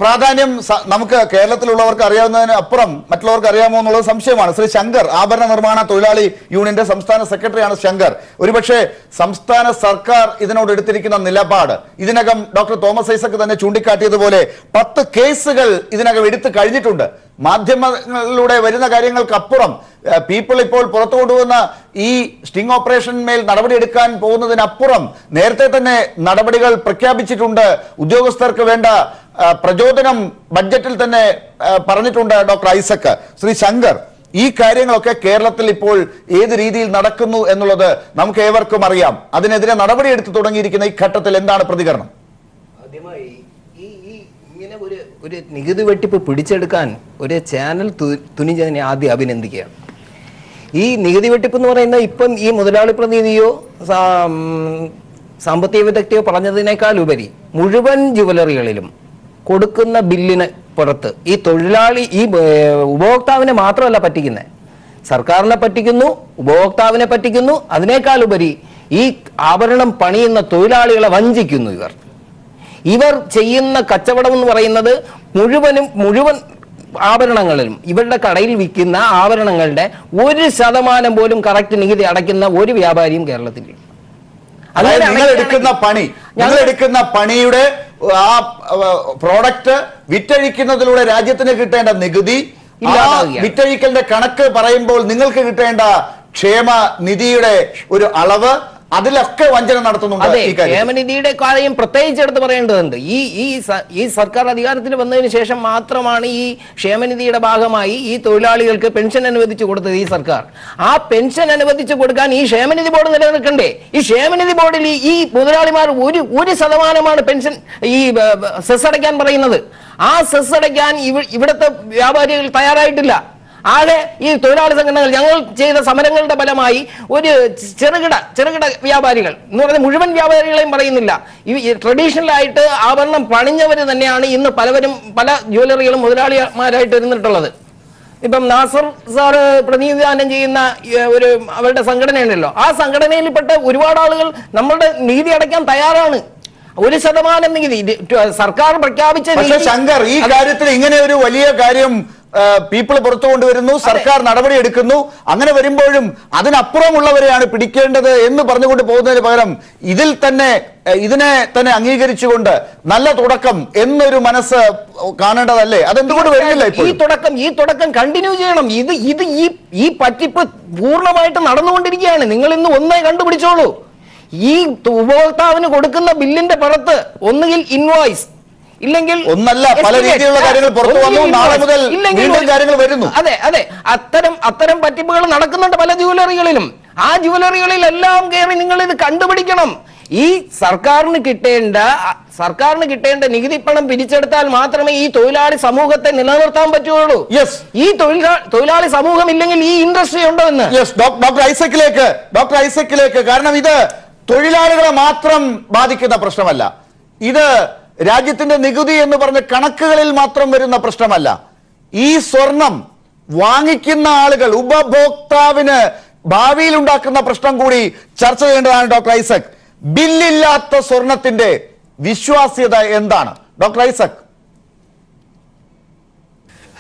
പ്രാധാന്യം നമുക്ക് കേരളത്തിലുള്ളവർക്ക് അറിയാവുന്നതിന് അപ്പുറം മറ്റുള്ളവർക്ക് അറിയാമോ എന്നുള്ളത് സംശയമാണ്. ശ്രീ ശങ്കർ, ആഭരണ നിർമ്മാണ തൊഴിലാളി യൂണിയന്റെ സംസ്ഥാന സെക്രട്ടറിയാണ് ശങ്കർ. ഒരുപക്ഷെ സംസ്ഥാന സർക്കാർ ഇതിനോട് എടുത്തിരിക്കുന്ന നിലപാട്, ഇതിനകം ഡോക്ടർ തോമസ് ഐസക് തന്നെ ചൂണ്ടിക്കാട്ടിയതുപോലെ 10 കേസുകൾ ഇതിനകം എടുത്തു കഴിഞ്ഞിട്ടുണ്ട്. മാധ്യമങ്ങളിലൂടെ വരുന്ന കാര്യങ്ങൾക്കപ്പുറം പീപ്പിൾ ഇപ്പോൾ പുറത്തു കൊണ്ടുവന്ന ഈ സ്റ്റിംഗ് ഓപ്പറേഷന്മേൽ നടപടിയെടുക്കാൻ പോകുന്നതിനപ്പുറം നേരത്തെ തന്നെ നടപടികൾ പ്രഖ്യാപിച്ചിട്ടുണ്ട്. ഉദ്യോഗസ്ഥർക്ക് വേണ്ട പ്രചോദനം ബഡ്ജറ്റിൽ തന്നെ പറഞ്ഞിട്ടുണ്ട് ഡോക്ടർ ഐസക്. ശ്രീ ശങ്കർ, ഈ കാര്യങ്ങളൊക്കെ കേരളത്തിൽ ഇപ്പോൾ ഏത് രീതിയിൽ നടക്കുന്നു എന്നുള്ളത് നമുക്ക് ഏവർക്കും അറിയാം. അതിനെതിരെ നടപടിയെടുത്തു തുടങ്ങിയിരിക്കുന്ന ഈ ഘട്ടത്തിൽ എന്താണ് പ്രതികരണം? ആദ്യമായി ഇങ്ങനെ ഒരു നികുതി വെട്ടിപ്പ് പിടിച്ചെടുക്കാൻ ഒരു ചാനൽ തുനിഞ്ഞതിനെ ആദ്യം അഭിനന്ദിക്കുകയാണ്. ഈ നികുതി വെട്ടിപ്പ് എന്ന് പറയുന്നത് ഇപ്പം ഈ മുതലാളി പ്രതിനിധിയോ സാമ്പത്തിക വിദഗ്ധയോ പറഞ്ഞതിനേക്കാൾ ഉപരി മുഴുവൻ ജുവലറികളിലും കൊടുക്കുന്ന ബില്ലിന് പുറത്ത് ഈ തൊഴിലാളി, ഈ ഉപഭോക്താവിനെ മാത്രമല്ല പറ്റിക്കുന്നത്, സർക്കാരിനെ പറ്റിക്കുന്നു, ഉപഭോക്താവിനെ പറ്റിക്കുന്നു. അതിനേക്കാൾ ഉപരി ഈ ആഭരണം പണിയുന്ന തൊഴിലാളികളെ വഞ്ചിക്കുന്നു. ഇവർ ചെയ്യുന്ന കച്ചവടം എന്ന് പറയുന്നത് മുഴുവൻ ആഭരണങ്ങളിലും ഇവരുടെ കടയിൽ വിൽക്കുന്ന ആഭരണങ്ങളുടെ 1% പോലും കറക്റ്റ് നികുതി അടയ്ക്കുന്ന ഒരു വ്യാപാരിയും കേരളത്തിൽ. അതായത് നിങ്ങൾ എടുക്കുന്ന പണിയുടെ ആ പ്രോഡക്റ്റ് വിറ്റഴിക്കുന്നതിലൂടെ രാജ്യത്തിന് കിട്ടേണ്ട നികുതി, വിറ്റഴിക്കലിന്റെ കണക്ക് പറയുമ്പോൾ നിങ്ങൾക്ക് കിട്ടേണ്ട ക്ഷേമ നിധിയുടെ ഒരു അളവ്, അതിലൊക്കെ വഞ്ചന നടത്തുന്നുണ്ട്. അതെ, ക്ഷേമനിധിയുടെ കാര്യം പ്രത്യേകിച്ച് എടുത്ത് പറയേണ്ടതുണ്ട്. ഈ സർക്കാർ അധികാരത്തിൽ വന്നതിന് ശേഷം മാത്രമാണ് ഈ ക്ഷേമനിധിയുടെ ഭാഗമായി ഈ തൊഴിലാളികൾക്ക് പെൻഷൻ അനുവദിച്ചു കൊടുത്തത് ഈ സർക്കാർ. ആ പെൻഷൻ അനുവദിച്ചു കൊടുക്കാൻ ഈ ക്ഷേമനിധി ബോർഡ് നിലനിൽക്കണ്ടേ? ഈ ക്ഷേമനിധി ബോർഡിൽ ഈ മുതലാളിമാർ 1% പെൻഷൻ ഈ സെസ് അടയ്ക്കാൻ പറയുന്നത്. ആ സെസ് അടയ്ക്കാൻ ഇവിടുത്തെ വ്യാപാരികൾ തയ്യാറായിട്ടില്ല. ആകെ ഈ തൊഴിലാളി സംഘടനകൾ ഞങ്ങൾ ചെയ്ത സമരങ്ങളുടെ ഫലമായി ഒരു ചെറുകിട വ്യാപാരികൾ എന്ന് പറഞ്ഞാൽ മുഴുവൻ വ്യാപാരികളെയും പറയുന്നില്ല, ഈ ട്രഡീഷണലായിട്ട് ആഭരണം പണിഞ്ഞവർ തന്നെയാണ് ഇന്ന് പല ജ്വല്ലറികളും മുതലാളിമാരായിട്ട് ഇരുന്നിട്ടുള്ളത്. ഇപ്പം നാസർ സാറ് പ്രതിനിധാനം ചെയ്യുന്ന അവരുടെ സംഘടനയുണ്ടല്ലോ, ആ സംഘടനയിൽപ്പെട്ട ഒരുപാട് ആളുകൾ നമ്മളുടെ നികുതി അടയ്ക്കാൻ തയ്യാറാണ്. 1% നികുതി സർക്കാർ പ്രഖ്യാപിച്ച. ശങ്കർ, ഈ കാര്യത്തിൽ ഇങ്ങനെ ഒരു വലിയ കാര്യം പീപ്പിൾ പുറത്തു കൊണ്ടുവരുന്നു, സർക്കാർ നടപടി എടുക്കുന്നു. അങ്ങനെ വരുമ്പോഴും അതിനപ്പുറമുള്ളവരെയാണ് പിടിക്കേണ്ടത് എന്ന് പറഞ്ഞുകൊണ്ട് പോകുന്നതിന് പകരം ഇതിനെ തന്നെ അംഗീകരിച്ചുകൊണ്ട് നല്ല തുടക്കം എന്നൊരു മനസ്സ് കാണേണ്ടതല്ലേ? അതെന്തുകൊണ്ട് വരുന്നില്ല? ഈ തുടക്കം കണ്ടിന്യൂ ചെയ്യണം. ഈ പറ്റിപ്പ് പൂർണ്ണമായിട്ട് നടന്നുകൊണ്ടിരിക്കുകയാണ്. നിങ്ങൾ ഇന്ന് ഒന്നേ കണ്ടുപിടിച്ചോളൂ. ഈ ഉപഭോക്താവിന് കൊടുക്കുന്ന ബില്ലിന്റെ പുറത്ത് ഒന്നുകിൽ ഇൻവോയ്സ് ഇല്ലെങ്കിൽ ഒന്നല്ല, പല രീതിയിലുള്ള കാര്യങ്ങൾ പുറത്തു വന്നു. നാളെ മുതൽ വീണ്ടും കാര്യങ്ങൾ വരുന്നു. അതെ അത്തരം പറ്റിപ്പുകൾ നടക്കുന്നുണ്ട് പല ജുവലറികളിലും. ആ ജുവലറികളിലെല്ലാം കയറി നിങ്ങൾ ഇത് കണ്ടുപിടിക്കണം. ഈ സർക്കാരിന് കിട്ടേണ്ട നികുതി പണം പിരിച്ചെടുത്താൽ മാത്രമേ ഈ തൊഴിലാളി സമൂഹത്തെ നിലനിർത്താൻ പറ്റുള്ളൂ. ഈ തൊഴിലാളി സമൂഹം ഇല്ലെങ്കിൽ ഈ ഇൻഡസ്ട്രി ഉണ്ടോ എന്ന്. ഡോക്ടർ ഐസക്കിലേക്ക് കാരണം ഇത് തൊഴിലാളികളെ മാത്രം ബാധിക്കുന്ന പ്രശ്നമല്ല. ഇത് രാജ്യത്തിന്റെ നികുതി എന്ന് പറഞ്ഞ കണക്കുകളിൽ മാത്രം വരുന്ന പ്രശ്നമല്ല. ഈ സ്വർണം വാങ്ങിക്കുന്ന ആളുകൾ, ഉപഭോക്താവിന് ഭാവിയിൽ ഉണ്ടാക്കുന്ന പ്രശ്നം കൂടി ചർച്ച ചെയ്യേണ്ടതാണ്. ഡോക്ടർ ഐസക്, ബില്ലില്ലാത്ത സ്വർണത്തിന്റെ വിശ്വാസ്യത എന്താണ് ഡോക്ടർ ഐസക്?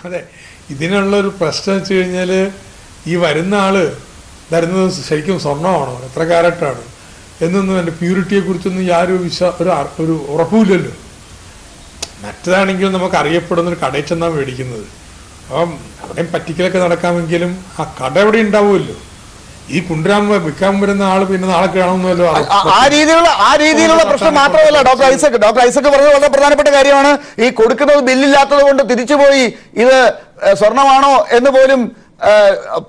അതെ, ഇതിനുള്ള ഒരു പ്രശ്നം വെച്ച് കഴിഞ്ഞാല് ഈ വരുന്ന ആള് തരുന്നത് ശരിക്കും സ്വർണ്ണമാണോ, എത്ര കാരറ്റാണ് എന്നൊന്നും അതിന്റെ പ്യൂരിറ്റിയെ കുറിച്ചൊന്നും യാതൊരു ഒരു ഉറപ്പുമില്ലല്ലോ. മറ്റതാണെങ്കിൽ നമുക്ക് അറിയപ്പെടുന്ന ഒരു കടയിൽ ചെന്നാൽ മേടിക്കുന്നത്. അപ്പം അവിടെയും പറ്റിക്കലൊക്കെ നടക്കാമെങ്കിലും ആ കട എവിടെ ഉണ്ടാവുമല്ലോ. ഈ കുണ്ടരാൻ വിൽക്കാൻ വരുന്ന ആള് പിന്നെ നാളെ കാണുമല്ലോ. ആ രീതിയിലുള്ള പ്രശ്നം മാത്രമല്ല ഡോക്ടർ ഐസക് പറഞ്ഞത് വളരെ പ്രധാനപ്പെട്ട കാര്യമാണ്. ഈ കൊടുക്കുന്നത് ബില്ലില്ലാത്തത് കൊണ്ട് തിരിച്ചുപോയി ഇത് സ്വർണമാണോ എന്ന് പോലും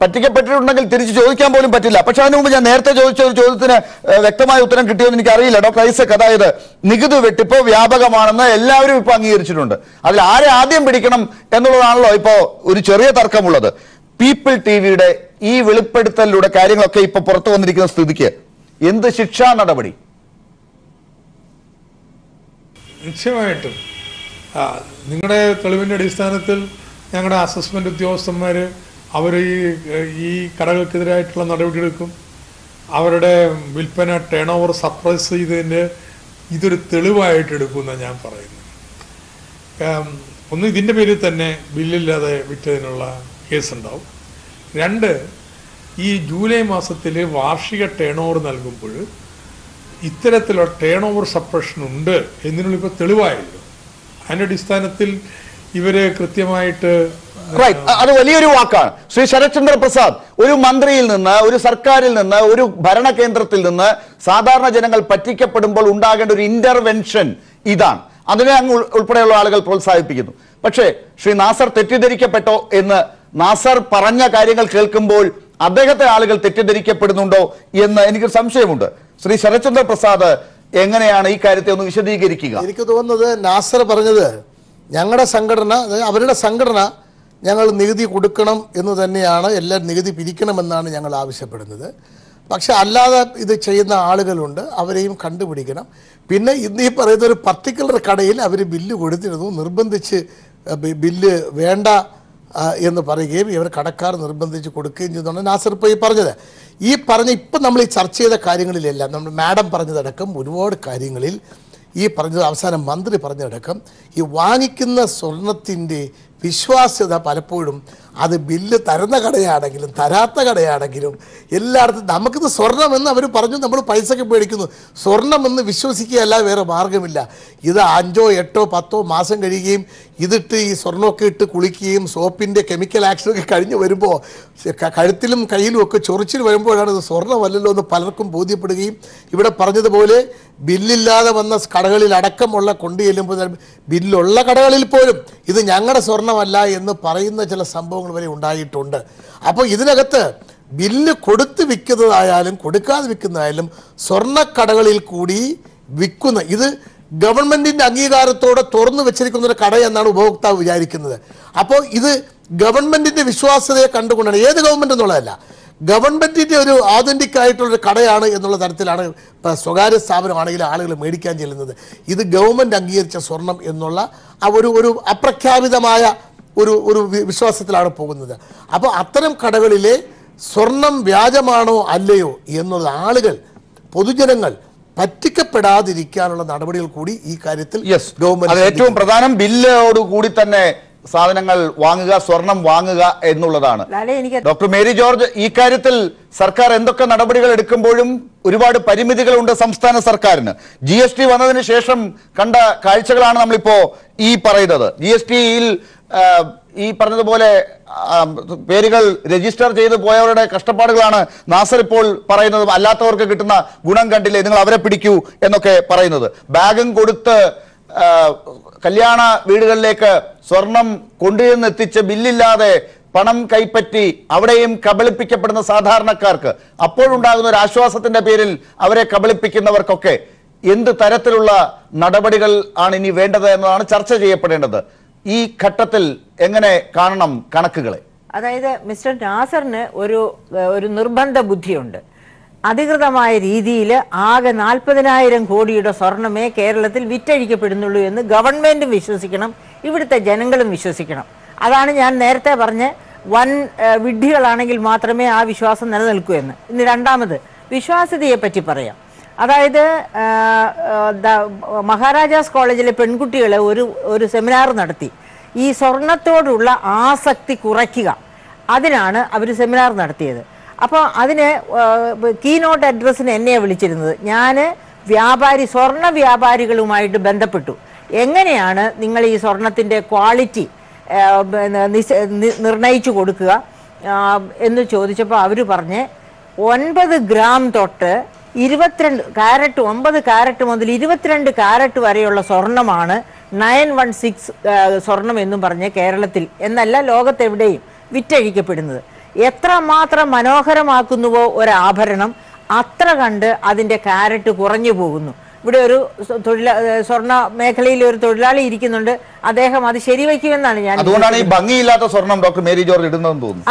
പറ്റിക്കപ്പെട്ടിട്ടുണ്ടെങ്കിൽ തിരിച്ചു ചോദിക്കാൻ പോലും പറ്റില്ല. പക്ഷെ അതിനു മുമ്പ് ഞാൻ നേരത്തെ ചോദിച്ച ഒരു ചോദ്യത്തിന് വ്യക്തമായ ഉത്തരം കിട്ടിയെന്ന് എനിക്ക് അറിയില്ല ഡോക്ടർ ഐസക്. അതായത് നികുതി വെട്ടിപ്പ് വ്യാപകമാണെന്ന് എല്ലാവരും ഇപ്പൊ അംഗീകരിച്ചിട്ടുണ്ട്. അതിൽ ആരെ ആദ്യം പിടിക്കണം എന്നുള്ളതാണല്ലോ ഇപ്പോ ഒരു ചെറിയ തർക്കമുള്ളത്. പീപ്പിൾ ടിവിയുടെ ഈ വെളിപ്പെടുത്തലിലൂടെ കാര്യങ്ങളൊക്കെ ഇപ്പൊ പുറത്തു വന്നിരിക്കുന്ന സ്ഥിതിക്ക് എന്ത് ശിക്ഷാ നടപടി? നിശ്ചയമായിട്ടും നിങ്ങളുടെ തെളിവിന്റെ അടിസ്ഥാനത്തിൽ ഞങ്ങളുടെ അസസ്മെന്റ് ഉദ്യോഗസ്ഥന്മാര് അവർ ഈ കടകൾക്കെതിരായിട്ടുള്ള നടപടിയെടുക്കും. അവരുടെ വിൽപ്പന ടേൺ ഓവർ സപ്രസ് ചെയ്തതിൻ്റെ ഇതൊരു തെളിവായിട്ട് എടുക്കുമെന്നാണ് ഞാൻ പറയുന്നത്. ഒന്ന്, ഇതിൻ്റെ പേരിൽ തന്നെ ബില്ലില്ലാതെ വിറ്റതിനുള്ള കേസുണ്ടാവും. രണ്ട്, ഈ ജൂലൈ മാസത്തിൽ വാർഷിക ടേൺ ഓവർ നൽകുമ്പോൾ ഇത്തരത്തിലുള്ള ടേൺ ഓവർ സപ്രഷൻ ഉണ്ട് എന്നതിനുള്ള ഇപ്പോൾ തെളിവായല്ലോ. അതിൻ്റെ അടിസ്ഥാനത്തിൽ ഇവര് കൃത്യമായിട്ട് അത് വലിയൊരു വാക്കാണ്. ശ്രീ ശരത്ചന്ദ്ര പ്രസാദ്, ഒരു മന്ത്രിയിൽ നിന്ന്, ഒരു സർക്കാരിൽ നിന്ന്, ഒരു ഭരണകേന്ദ്രത്തിൽ നിന്ന് സാധാരണ ജനങ്ങൾ പറ്റിക്കപ്പെടുമ്പോൾ ഉണ്ടാകേണ്ട ഒരു ഇന്റർവെൻഷൻ ഇതാണ്. അതിനെ അങ്ങ് ഉൾപ്പെടെയുള്ള ആളുകൾ പ്രോത്സാഹിപ്പിക്കുന്നു. പക്ഷേ ശ്രീ നാസർ തെറ്റിദ്ധരിക്കപ്പെട്ടോ എന്ന് നാസർ പറഞ്ഞ കാര്യങ്ങൾ കേൾക്കുമ്പോൾ അദ്ദേഹത്തെ ആളുകൾ തെറ്റിദ്ധരിക്കപ്പെടുന്നുണ്ടോ എന്ന് എനിക്കൊരു സംശയമുണ്ട്. ശ്രീ ശരത്ചന്ദ്ര പ്രസാദ് എങ്ങനെയാണ് ഈ കാര്യത്തെ ഒന്ന് വിശദീകരിക്കുക? എനിക്ക് തോന്നുന്നത് നാസർ പറഞ്ഞത് ഞങ്ങളുടെ സംഘടന, അവരുടെ സംഘടന ഞങ്ങൾ നികുതി കൊടുക്കണം എന്ന് തന്നെയാണ്, എല്ലാ നികുതി പിരിക്കണമെന്നാണ് ഞങ്ങൾ ആവശ്യപ്പെടുന്നത്. പക്ഷെ അല്ലാതെ ഇത് ചെയ്യുന്ന ആളുകളുണ്ട്, അവരെയും കണ്ടുപിടിക്കണം. പിന്നെ ഇന്ന് ഈ പറയുന്ന ഒരു പർട്ടിക്കുലർ കടയിൽ അവർ ബില്ല് കൊടുത്തിരുന്നു, നിർബന്ധിച്ച് ബില്ല് വേണ്ട എന്ന് പറയുകയും ഇവർ കടക്കാർ നിർബന്ധിച്ച് കൊടുക്കുകയും ചെയ്തതാണ് നാസർ ഇപ്പോൾ ഈ പറഞ്ഞത്. ഇപ്പം നമ്മൾ ഈ ചർച്ച ചെയ്ത കാര്യങ്ങളിലെല്ലാം നമ്മൾ മാഡം പറഞ്ഞതടക്കം ഒരുപാട് കാര്യങ്ങളിൽ ഈ പറഞ്ഞത്, അവസാനം മന്ത്രി പറഞ്ഞതടക്കം, ഈ വാങ്ങിക്കുന്ന സ്വർണത്തിൻ്റെ വിശ്വാസ്യത പലപ്പോഴും അത് ബില്ല് തരുന്ന കടയാണെങ്കിലും തരാത്ത കടയാണെങ്കിലും എല്ലായിടത്തും നമുക്കിത് സ്വർണ്ണമെന്ന് അവർ പറഞ്ഞു, നമ്മൾ പൈസയ്ക്ക് മേടിക്കുന്നു. സ്വർണ്ണമെന്ന് വിശ്വസിക്കുകയല്ല, വേറെ മാർഗമില്ല. ഇത് 5, 8, 10 മാസം കഴിയുകയും ഇതിട്ട് ഈ സ്വർണ്ണമൊക്കെ ഇട്ട് കുളിക്കുകയും സോപ്പിൻ്റെ കെമിക്കൽ ആക്ഷനൊക്കെ കഴിഞ്ഞ് വരുമ്പോൾ കഴുത്തിലും കയ്യിലും ഒക്കെ ചൊറിച്ചിൽ വരുമ്പോഴാണ് ഇത് സ്വർണ്ണമല്ലല്ലോ എന്ന് പലർക്കും ബോധ്യപ്പെടുകയും, ഇവിടെ പറഞ്ഞതുപോലെ ബില്ലില്ലാതെ വന്ന കടകളിൽ അടക്കമുള്ള കൊണ്ടുചെല്ലുമ്പോൾ ബില്ലുള്ള കടകളിൽ പോലും ഇത് ഞങ്ങളുടെ സ്വർണ്ണമല്ല എന്ന് പറയുന്ന ചില സംഭവങ്ങൾ വരെ ഉണ്ടായിട്ടുണ്ട്. അപ്പോൾ ഇതിനകത്ത് ബില്ല് കൊടുത്ത് വിൽക്കുന്നതായാലും കൊടുക്കാതെ വിൽക്കുന്നതായാലും സ്വർണ്ണക്കടകളിൽ കൂടി വിൽക്കുന്ന, ഇത് ഗവൺമെന്റിന്റെ അംഗീകാരത്തോടെ തുറന്നു വെച്ചിരിക്കുന്ന ഒരു കട എന്നാണ് ഉപഭോക്താവ് വിചാരിക്കുന്നത്. അപ്പോൾ ഇത് ഗവൺമെന്റിന്റെ വിശ്വാസ്യതയെ കണ്ടുകൊണ്ടാണ്, ഏത് ഗവൺമെന്റ് എന്നുള്ളതല്ല, ഗവൺമെന്റിന്റെ ഒരു ആതന്റിക് ആയിട്ടുള്ളൊരു കടയാണ് എന്നുള്ള തരത്തിലാണ് സ്വകാര്യ സ്ഥാപനമാണെങ്കിൽ ആളുകൾ മേടിക്കാൻ ചെല്ലുന്നത്. ഇത് ഗവൺമെന്റ് അംഗീകരിച്ച സ്വർണം എന്നുള്ള ആ ഒരു അപ്രഖ്യാപിതമായ ഒരു വിശ്വാസത്തിലാണ് പോകുന്നത്. അപ്പോൾ അത്തരം കടകളിലെ സ്വർണം വ്യാജമാണോ അല്ലയോ എന്നുള്ള ആളുകൾ, പൊതുജനങ്ങൾ പറ്റിക്കപ്പെടാതിരിക്കാനുള്ള നടപടികൾ കൂടി ഈ കാര്യത്തിൽ ഗവൺമെന്റ്, ഏറ്റവും പ്രധാനം ബില്ലോടുകൂടി തന്നെ സാധനങ്ങൾ വാങ്ങുക, സ്വർണം വാങ്ങുക എന്നുള്ളതാണ്. ഡോക്ടർ മേരി ജോർജ്, ഈ കാര്യത്തിൽ സർക്കാർ എന്തൊക്കെ നടപടികൾ എടുക്കുമ്പോഴും ഒരുപാട് പരിമിതികളുണ്ട് സംസ്ഥാന സർക്കാരിന്. GST വന്നതിന് ശേഷം കണ്ട കാഴ്ചകളാണ് നമ്മളിപ്പോ ഈ പറയുന്നത്. GSTയിൽ ഈ പറഞ്ഞതുപോലെ പേരുകൾ രജിസ്റ്റർ ചെയ്ത് പോയവരുടെ കഷ്ടപ്പാടുകളാണ് നാസർ ഇപ്പോൾ പറയുന്നത്. അല്ലാത്തവർക്ക് കിട്ടുന്ന ഗുണം കണ്ടില്ലേ, നിങ്ങൾ അവരെ പിടിക്കൂ എന്നൊക്കെ പറയുന്നത്. ബാഗും കൊടുത്ത് കല്യാണ വീടുകളിലേക്ക് സ്വർണം കൊണ്ടുവന്നെത്തിച്ച് ബില്ലില്ലാതെ പണം കൈപ്പറ്റി അവിടെയും കബളിപ്പിക്കപ്പെടുന്ന സാധാരണക്കാർക്ക് അപ്പോഴുണ്ടാകുന്ന ഒരു ആശ്വാസത്തിന്റെ പേരിൽ അവരെ കബളിപ്പിക്കുന്നവർക്കൊക്കെ എന്ത് തരത്തിലുള്ള നടപടികൾ ആണ് ഇനി വേണ്ടത് എന്നതാണ് ചർച്ച ചെയ്യപ്പെടേണ്ടത്. ഈ ഘട്ടത്തിൽ എങ്ങനെ കാണണം കണക്കുകളെ? അതായത് മിസ്റ്റർ നാസറിന് ഒരു നിർബന്ധ ബുദ്ധിയുണ്ട്. അധികൃതമായ രീതിയിൽ ആകെ 40,000 കോടിയുടെ സ്വർണമേ കേരളത്തിൽ വിറ്റഴിക്കപ്പെടുന്നുള്ളൂ എന്ന് ഗവൺമെന്റും വിശ്വസിക്കണം, ഇവിടുത്തെ ജനങ്ങളും വിശ്വസിക്കണം. അതാണ് ഞാൻ നേരത്തെ പറഞ്ഞ വൻ വിഡ്ഢികളാണെങ്കിൽ മാത്രമേ ആ വിശ്വാസം നിലനിൽക്കൂ എന്ന്. ഇനി രണ്ടാമത് വിശ്വാസ്യതയെ പറ്റി പറയാം. അതായത് മഹാരാജാസ് കോളേജിലെ പെൺകുട്ടികളെ ഒരു സെമിനാർ നടത്തി. ഈ സ്വർണത്തോടുള്ള ആസക്തി കുറയ്ക്കുക, അതിനാണ് അവർ സെമിനാർ നടത്തിയത്. അപ്പോൾ അതിന് കീനോട്ട് അഡ്രസ്സിന് എന്നെയാണ് വിളിച്ചിരുന്നത്. ഞാൻ സ്വർണ്ണ വ്യാപാരികളുമായിട്ട് ബന്ധപ്പെട്ടു. എങ്ങനെയാണ് നിങ്ങൾ ഈ സ്വർണത്തിൻ്റെ ക്വാളിറ്റി നിർണയിച്ചു കൊടുക്കുക എന്ന് ചോദിച്ചപ്പോൾ അവർ പറഞ്ഞ് 9 ഗ്രാം തൊട്ട് 22 കാരറ്റ് 9 കാരറ്റ് മുതൽ 22 കാരറ്റ് വരെയുള്ള സ്വർണമാണ് 916 സ്വർണം എന്നും പറഞ്ഞ് കേരളത്തിൽ എന്നല്ല ലോകത്തെവിടെയും വിറ്റഴിക്കപ്പെടുന്നത്. എത്രമാത്രം മനോഹരമാക്കുന്നുവോ ഒരാഭരണം അത്ര കണ്ട് അതിൻ്റെ കാരറ്റ് കുറഞ്ഞു പോകുന്നു. ഇവിടെ ഒരു സ്വർണ്ണ മേഖലയിൽ ഒരു തൊഴിലാളി ഇരിക്കുന്നുണ്ട്, അദ്ദേഹം അത് ശരിവയ്ക്കുമെന്നാണ് ഞാൻ. അതുകൊണ്ടാണ് ഈ ഭംഗിയില്ലാത്ത സ്വർണം ഡോക്ടർ മേരി ജോർജ് ഇടുന്നതെന്ന് തോന്നുന്നു.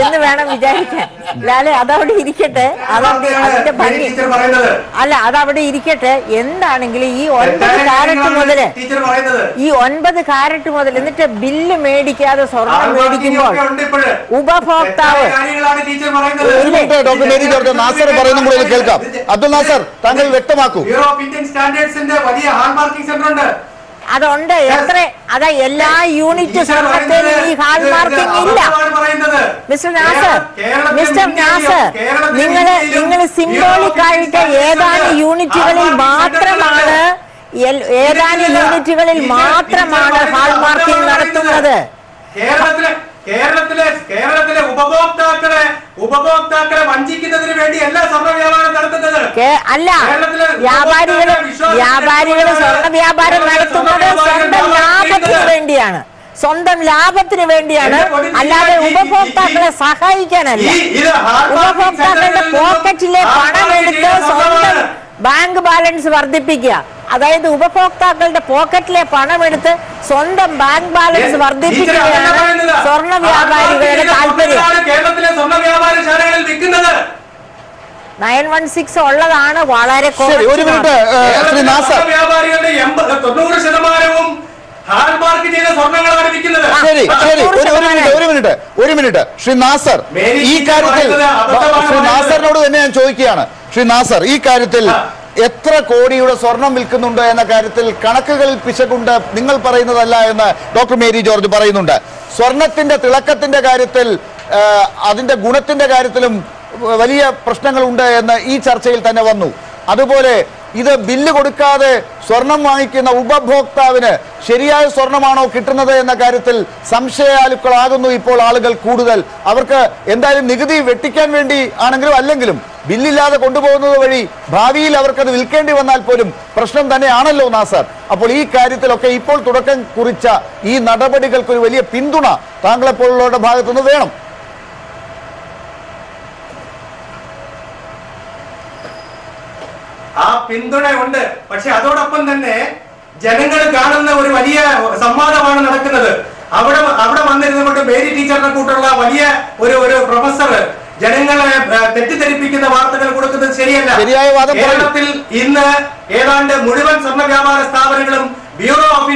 എന്ന് വേണം വിചാരിക്കാൻ. ലാലെ അതവിടെ ഇരിക്കട്ടെ, അതിന്റെ ഭംഗി അല്ല, അതവിടെ ഇരിക്കട്ടെ. എന്താണെങ്കിലും ഈ 9 കാരറ്റ് മുതൽ എന്നിട്ട് ബില്ല് മേടിക്കാതെ സ്വർണം മേടിക്കുമ്പോൾ ഉപഭോക്താവ്. ഡോക്ടർ മേരി ജോർജ് നാസർ പറയുന്ന കൂടെ കേൾക്കാം. അബ്ദുൽ നാസർ, താങ്കൾ വ്യക്തമാക്കൂ. അതുണ്ട്. എല്ലാ യൂണിറ്റ് സ്വർണത്തിലും ഈ ഹാൾ മാർക്കിംഗ് ഇല്ല. മിസ്റ്റർ നാസർ, നിങ്ങൾ സിംബോളിക് ആയിട്ട് ഏതാനും യൂണിറ്റുകളിൽ മാത്രമാണ് ഹാൾ മാർക്കിംഗ് നടത്തുന്നത്. കേരളത്തിലെ ഉപഭോക്താക്കളെ വഞ്ചിക്കുന്നതിന് വേണ്ടി എല്ലാ സ്വർണ്ണ വ്യാപാരം നടത്തുന്നത് അല്ല. വ്യാപാരികൾ സ്വർണ്ണ വ്യാപാരം നടത്തുന്നത് സ്വന്തം ലാഭത്തിന് വേണ്ടിയാണ്, അല്ലാതെ ഉപഭോക്താക്കളെ സഹായിക്കാനല്ല. ഉപഭോക്താക്കളുടെ പോക്കറ്റിലെ പണം എടുത്ത് സ്വന്തം ബാങ്ക് ബാലൻസ് വർദ്ധിപ്പിക്കുക. അതായത് ഉപഭോക്താക്കളുടെ പോക്കറ്റിലെ പണമെടുത്ത് സ്വന്തം ബാങ്ക് ബാലൻസ് വർദ്ധിപ്പിക്കുകയാണ് സ്വർണ്ണ വ്യാപാരികളുടെ താല്പര്യം. 916 ഉള്ളതാണ് വളരെ കുറച്ച്. ഒരു മിനിറ്റ് വ്യാപാരികളുടെ 90% ഹാൾമാർക്ക് ചെയ്ത സ്വർണ്ണങ്ങളാണ് വിൽക്കുന്നത്. ഒരു മിനിറ്റ് ശ്രീ നാസർ, ഈ കാര്യത്തിൽ ശ്രീ നാസറിനോട് തന്നെ ഞാൻ ചോദിക്കുകയാണ്. ശ്രീ നാസർ, ഈ കാര്യത്തിൽ എത്ര കോടിയുടെ സ്വർണം വിൽക്കുന്നുണ്ട് എന്ന കാര്യത്തിൽ കണക്കുകളിൽ പിശകുണ്ട്, നിങ്ങൾ പറയുന്നതല്ല എന്ന് ഡോക്ടർ മേരി ജോർജ് പറയുന്നുണ്ട്. സ്വർണത്തിന്റെ തിളക്കത്തിന്റെ കാര്യത്തിൽ അതിന്റെ ഗുണത്തിന്റെ കാര്യത്തിലും വലിയ പ്രശ്നങ്ങളുണ്ട് എന്ന് ഈ ചർച്ചയിൽ തന്നെ വന്നു. അതുപോലെ ഇത് ബില്ല് കൊടുക്കാതെ സ്വർണം വാങ്ങിക്കുന്ന ഉപഭോക്താവിന് ശരിയായ സ്വർണമാണോ കിട്ടുന്നത് എന്ന കാര്യത്തിൽ സംശയാലുക്കളാകുന്നു ഇപ്പോൾ ആളുകൾ കൂടുതൽ. അവർക്ക് എന്തായാലും നികുതി വെട്ടിക്കാൻ വേണ്ടി ആണെങ്കിലും അല്ലെങ്കിലും ബില്ലില്ലാതെ കൊണ്ടുപോകുന്നത് വഴി ഭാവിയിൽ അവർക്കത് വിൽക്കേണ്ടി വന്നാൽ പോലും പ്രശ്നം തന്നെയാണല്ലോ നാസർ. അപ്പോൾ ഈ കാര്യത്തിലൊക്കെ ഇപ്പോൾ തുടക്കം കുറിച്ച ഈ നടപടികൾക്കൊരു വലിയ പിന്തുണ താങ്കളെപ്പോലുള്ളവരുടെ ഭാഗത്തുനിന്ന് വേണം. ആ പിന്തുണയുണ്ട്. പക്ഷെ അതോടൊപ്പം തന്നെ ജനങ്ങൾ കാണുന്ന ഒരു വലിയ സംവാദമാണ് നടക്കുന്നത്. അവിടെ വന്നിരുന്നുകൊണ്ട് മേരി ടീച്ചറിനെ കൂട്ടുള്ള വലിയ ഒരു പ്രൊഫസർ ജനങ്ങളെ തെറ്റിദ്ധരിപ്പിക്കുന്ന വാർത്തകൾ കൊടുക്കുന്നത് ശരിയല്ല. കേരളത്തിൽ ഇന്ന് ഏതാണ്ട് മുഴുവൻ സ്വർണ്ണ വ്യാപാര സ്ഥാപനങ്ങളും ബ്യൂറോ ഓഫ്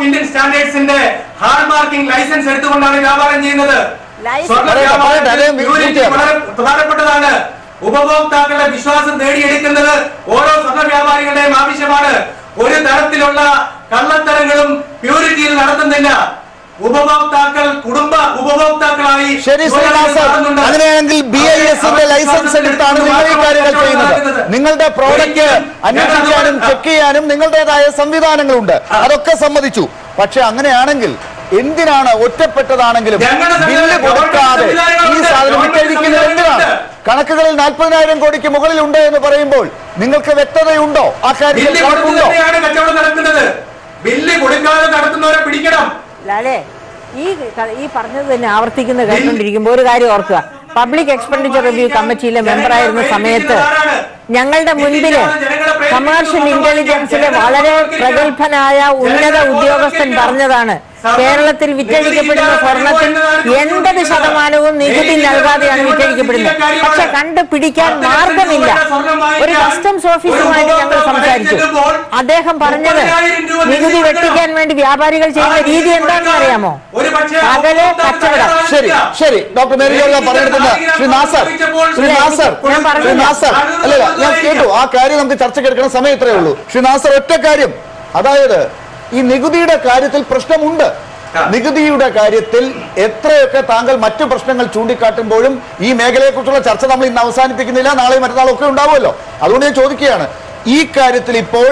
ഇന്ത്യൻ സ്റ്റാൻഡേർഡ്സിന്റെ ഹാൾ മാർക്കിംഗ് ലൈസൻസ് എടുത്തുകൊണ്ടാണ് വ്യാപാരം ചെയ്യുന്നത്. സ്വർണ്ണ വ്യാപാരം വളരെ പ്രധാനപ്പെട്ടതാണ്. ഉപഭോക്താക്കളുടെ വിശ്വാസം നേടിയെടുക്കുന്നത് ഓരോ സ്വർണ്ണ വ്യാപാരികളുടെയും ആവശ്യമാണ്. ഒരു തരത്തിലുള്ള കള്ളത്തരങ്ങളും പ്യൂരിറ്റിയിൽ നടത്തുന്നില്ല. ഉപഭോക്താക്കൾ കുടുംബ ഉപഭോക്താക്കളായി. ശരി ശ്രീനിവാസൻ, അങ്ങനെയാണെങ്കിൽ BISന്റെ ലൈസൻസ് എടുത്താണ് നിങ്ങൾ ഈ കാര്യങ്ങൾ ചെയ്യുന്നത്. നിങ്ങളുടെ പ്രോഡക്റ്റ് അന്വേഷിക്കാനും ചെക്ക് ചെയ്യാനും നിങ്ങളുടേതായ സംവിധാനങ്ങളുണ്ട്, അതൊക്കെ സമ്മതിച്ചു. പക്ഷെ അങ്ങനെയാണെങ്കിൽ എന്തിനാണ് ഒറ്റപ്പെട്ടതാണെങ്കിലും ബില്ല് കൊടുക്കാതെ ഈ സാധനം വിറ്റഴിക്കുന്നത് എന്തിനാണ്? കണക്കുകളിൽ 40,000 കോടിക്ക് മുകളിലുണ്ട് എന്ന് പറയുമ്പോൾ നിങ്ങൾക്ക് വ്യക്തതയുണ്ടോ ആ കാര്യത്തിൽ? കച്ചവടം നടക്കുന്നത് ബില്ല് കൊടുക്കാതെ നടത്തുന്നവരെ പിടിക്കണം. ലാലേ, ഈ പറഞ്ഞത് തന്നെ ആവർത്തിക്കുന്ന കേട്ടുകൊണ്ടിരിക്കുമ്പോൾ ഒരു കാര്യം ഓർക്കുക. പബ്ലിക് എക്സ്പെൻഡിച്ചർ റിവ്യൂ കമ്മിറ്റിയിലെ മെമ്പറായിരുന്ന സമയത്ത് ഞങ്ങളുടെ മുൻപില് കമേഴ്ഷ്യൽ ഇന്റലിജൻസിലെ വളരെ പ്രഗത്ഭനായ ഉന്നത ഉദ്യോഗസ്ഥൻ പറഞ്ഞതാണ്, കേരളത്തിൽ വിറ്റഴിക്കപ്പെടുന്ന സ്വർണത്തിൽ 80% നികുതി നൽകാതെയാണ് വിറ്റഴിക്കപ്പെടുന്നത്. പക്ഷെ കണ്ടുപിടിക്കാൻ മാർഗമില്ല. ഒരു കസ്റ്റംസ് ഓഫീസറുമായിട്ട് ഞങ്ങൾ സംസാരിച്ചു. അദ്ദേഹം പറഞ്ഞത് നികുതി വെട്ടിക്കാൻ വേണ്ടി വ്യാപാരികൾ ചെയ്യുന്ന രീതി എന്താണെന്ന് അറിയാമോ? പകല് കച്ചവടം. ശരി ശരി ഡോക്ടർ മേരി ജോർജ് പറഞ്ഞെടുക്കുന്ന ശ്രീ നാസർ അല്ലല്ല, ഞാൻ കേട്ടു. ആ കാര്യം നമുക്ക് ചർച്ചയ്ക്ക് എടുക്കുന്ന സമയം ഇത്രയേ ഉള്ളൂ. ശ്രീ നാസർ, ഒറ്റ കാര്യം, അതായത് ഈ നികുതിയുടെ കാര്യത്തിൽ പ്രശ്നമുണ്ട്. നികുതിയുടെ കാര്യത്തിൽ എത്രയൊക്കെ താങ്കൾ മറ്റു പ്രശ്നങ്ങൾ ചൂണ്ടിക്കാട്ടുമ്പോഴും ഈ മേഖലയെക്കുറിച്ചുള്ള ചർച്ച നമ്മൾ ഇന്ന് അവസാനിപ്പിക്കുന്നില്ല. നാളെയും മറ്റന്നാളും ഒക്കെ ഉണ്ടാവുമല്ലോ. അതുകൊണ്ട് ഞാൻ ചോദിക്കുകയാണ്, ഈ കാര്യത്തിൽ ഇപ്പോൾ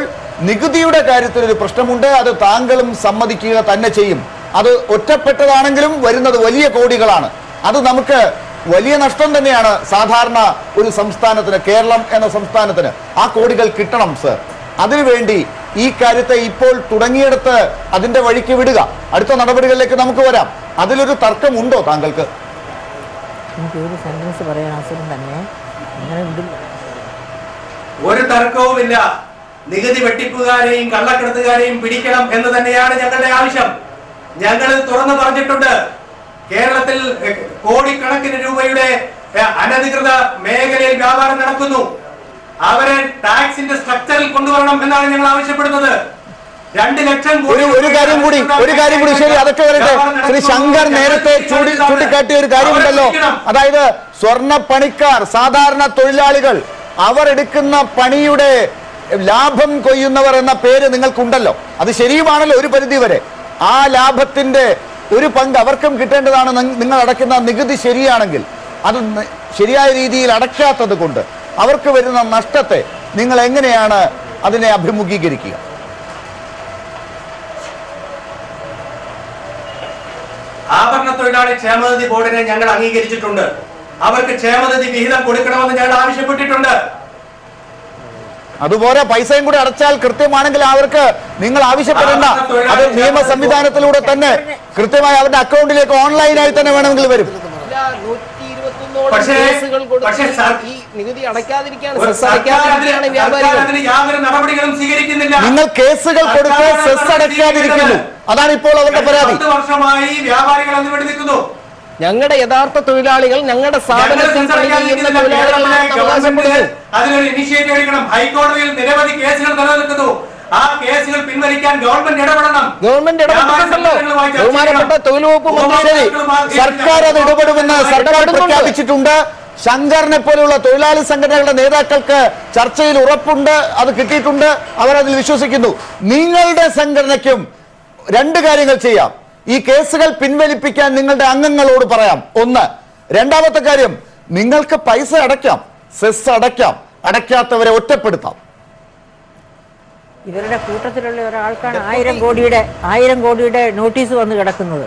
നികുതിയുടെ കാര്യത്തിൽ ഒരു പ്രശ്നമുണ്ട്. അത് താങ്കളും സമ്മതിക്കുക തന്നെ ചെയ്യും. അത് ഒറ്റപ്പെട്ടതാണെങ്കിലും വരുന്നത് വലിയ കോടികളാണ്. അത് നമുക്ക് വലിയ നഷ്ടം തന്നെയാണ് സാധാരണ ഒരു സംസ്ഥാനത്തിന്, കേരളം എന്ന സംസ്ഥാനത്തിന്. ആ കോടികൾ കിട്ടണം സർ. അതിനുവേണ്ടി ഈ കാര്യത്തെ ഇപ്പോൾ തുടങ്ങിയെടുത്ത് അതിന്റെ വഴിക്ക് വിടുക. അടുത്ത നടപടികളിലേക്ക് നമുക്ക് വരാം. അതിലൊരു തർക്കമുണ്ടോ താങ്കൾക്ക്? ഒരു സെന്റൻസ് പറയാൻ അവസരം തന്നെ ഒരു തർക്കവുമില്ല. നികുതി വെട്ടിപ്പുകാരെയും കള്ളക്കടത്തുകാരെയും പിടിക്കണം എന്ന് തന്നെയാണ് ഞങ്ങളുടെ ആവശ്യം. ഞങ്ങൾ തുറന്നു പറഞ്ഞിട്ടുണ്ട്. കേരളത്തിൽ കോടിക്കണക്കിന് രൂപയുടെ അനധികൃത മേഖലയിൽ വ്യാപാരം നടക്കുന്നു. അവരെ ടാക്സിന്റെ സ്ട്രക്ചറിൽ കൊണ്ടുവരണം എന്നാണ് ഞങ്ങൾ ആവശ്യപ്പെടുന്നത്. 2 ലക്ഷം കോടി. ഒരു കാര്യം കൂടി ശരി, അതൊക്കെ വരട്ടെ. ശ്രീ ശങ്കർ നേരത്തെ ചൂണ്ടിക്കാട്ടിയ ഒരു കാര്യമുണ്ടല്ലോ, അതായത് സ്വർണ്ണ പണിക്കാർ, സാധാരണ തൊഴിലാളികൾ, അവർ എടുക്കുന്ന പണിയുടെ ലാഭം കൊയ്യുന്നവർ എന്ന പേര് നിങ്ങൾക്കുണ്ടല്ലോ. അത് ശരിയുമാണല്ലോ ഒരു പരിധി വരെ. ആ ലാഭത്തിന്റെ ഒരു പങ്ക് അവർക്കും കിട്ടേണ്ടതാണ്. നിങ്ങൾ അടയ്ക്കുന്ന നികുതി ശരിയാണെങ്കിൽ അത് ശരിയായ രീതിയിൽ അടയ്ക്കാത്തത് കൊണ്ട് അവർക്ക് വരുന്ന നഷ്ടത്തെ നിങ്ങൾ എങ്ങനെയാണ് അതിനെ അഭിമുഖീകരിക്കുക? ആഭരണ തൊഴിലാളി ക്ഷേമനിധി ബോർഡിനെ ഞങ്ങൾ അംഗീകരിച്ചിട്ടുണ്ട്. അവർക്ക് ക്ഷേമനിധി വിഹിതം കൊടുക്കണമെന്ന് ഞങ്ങൾ ആവശ്യപ്പെട്ടിട്ടുണ്ട്. അതുപോലെ പൈസയും കൂടി അടച്ചാൽ കൃത്യമാണെങ്കിൽ അവർക്ക് നിങ്ങൾ ആവശ്യപ്പെടേണ്ട, അത് നിയമ സംവിധാനത്തിലൂടെ തന്നെ കൃത്യമായി അവരുടെ അക്കൗണ്ടിലേക്ക് ഓൺലൈനായി തന്നെ വേണമെങ്കിൽ വരും. നിങ്ങൾ കേസുകൾ കൊടുത്ത് സെസ് അടയ്ക്കാതിരിക്കുന്നു. അതാണ് ഇപ്പോൾ അവരുടെ പരാതി. 10 വർഷമായി വ്യാപാരികൾ അനുവദിക്കുന്നു നിൽക്കുന്നു. ഞങ്ങളുടെ യഥാർത്ഥ തൊഴിലാളികൾ ഞങ്ങളുടെ സ്ഥാപനത്തിൽ അതിനൊരു ഇനിഷ്യേറ്റീവ് എടുക്കണം. ഹൈക്കോടതിയിൽ നിരവധി കേസുകൾ നിലനിൽക്കുന്നു. ആ കേസുകൾ പിൻവലിക്കാൻ ഗവൺമെന്റ് ഇടപെടണം. ഗവൺമെന്റ് ഇടപെട്ടിട്ടുണ്ടല്ലോ. ബഹുമാനപ്പെട്ട തൊഴിൽ വകുപ്പ് മന്ത്രി സർക്കാർ അത് ഇടപെടുമെന്ന് സർക്കാർ പ്രഖ്യാപിച്ചിട്ടുണ്ട്. ശങ്കറിനെ പോലെയുള്ള തൊഴിലാളി സംഘടനകളുടെ നേതാക്കൾക്ക് ചർച്ചയിൽ ഉറപ്പുണ്ട്, അത് കിട്ടിയിട്ടുണ്ട്, അവരതിൽ വിശ്വസിക്കുന്നു. നിങ്ങളുടെ സംഘടനയ്ക്കും 2 കാര്യങ്ങൾ ചെയ്യാം. ഈ കേസുകൾ പിൻവലിപ്പിക്കാൻ നിങ്ങളുടെ അംഗങ്ങളോട് പറയാം. 1. രണ്ടാമത്തെ കാര്യം, നിങ്ങൾക്ക് പൈസ അടയ്ക്കാം, സെസ് അടയ്ക്കാം, അടയ്ക്കാത്തവരെ ഒറ്റപ്പെടുത്താം. ഇവരുടെ കൂട്ടത്തിലുള്ള ഒരാൾക്കാണ് 1000 കോടിയുടെ നോട്ടീസ് വന്ന് കിടക്കുന്നത്.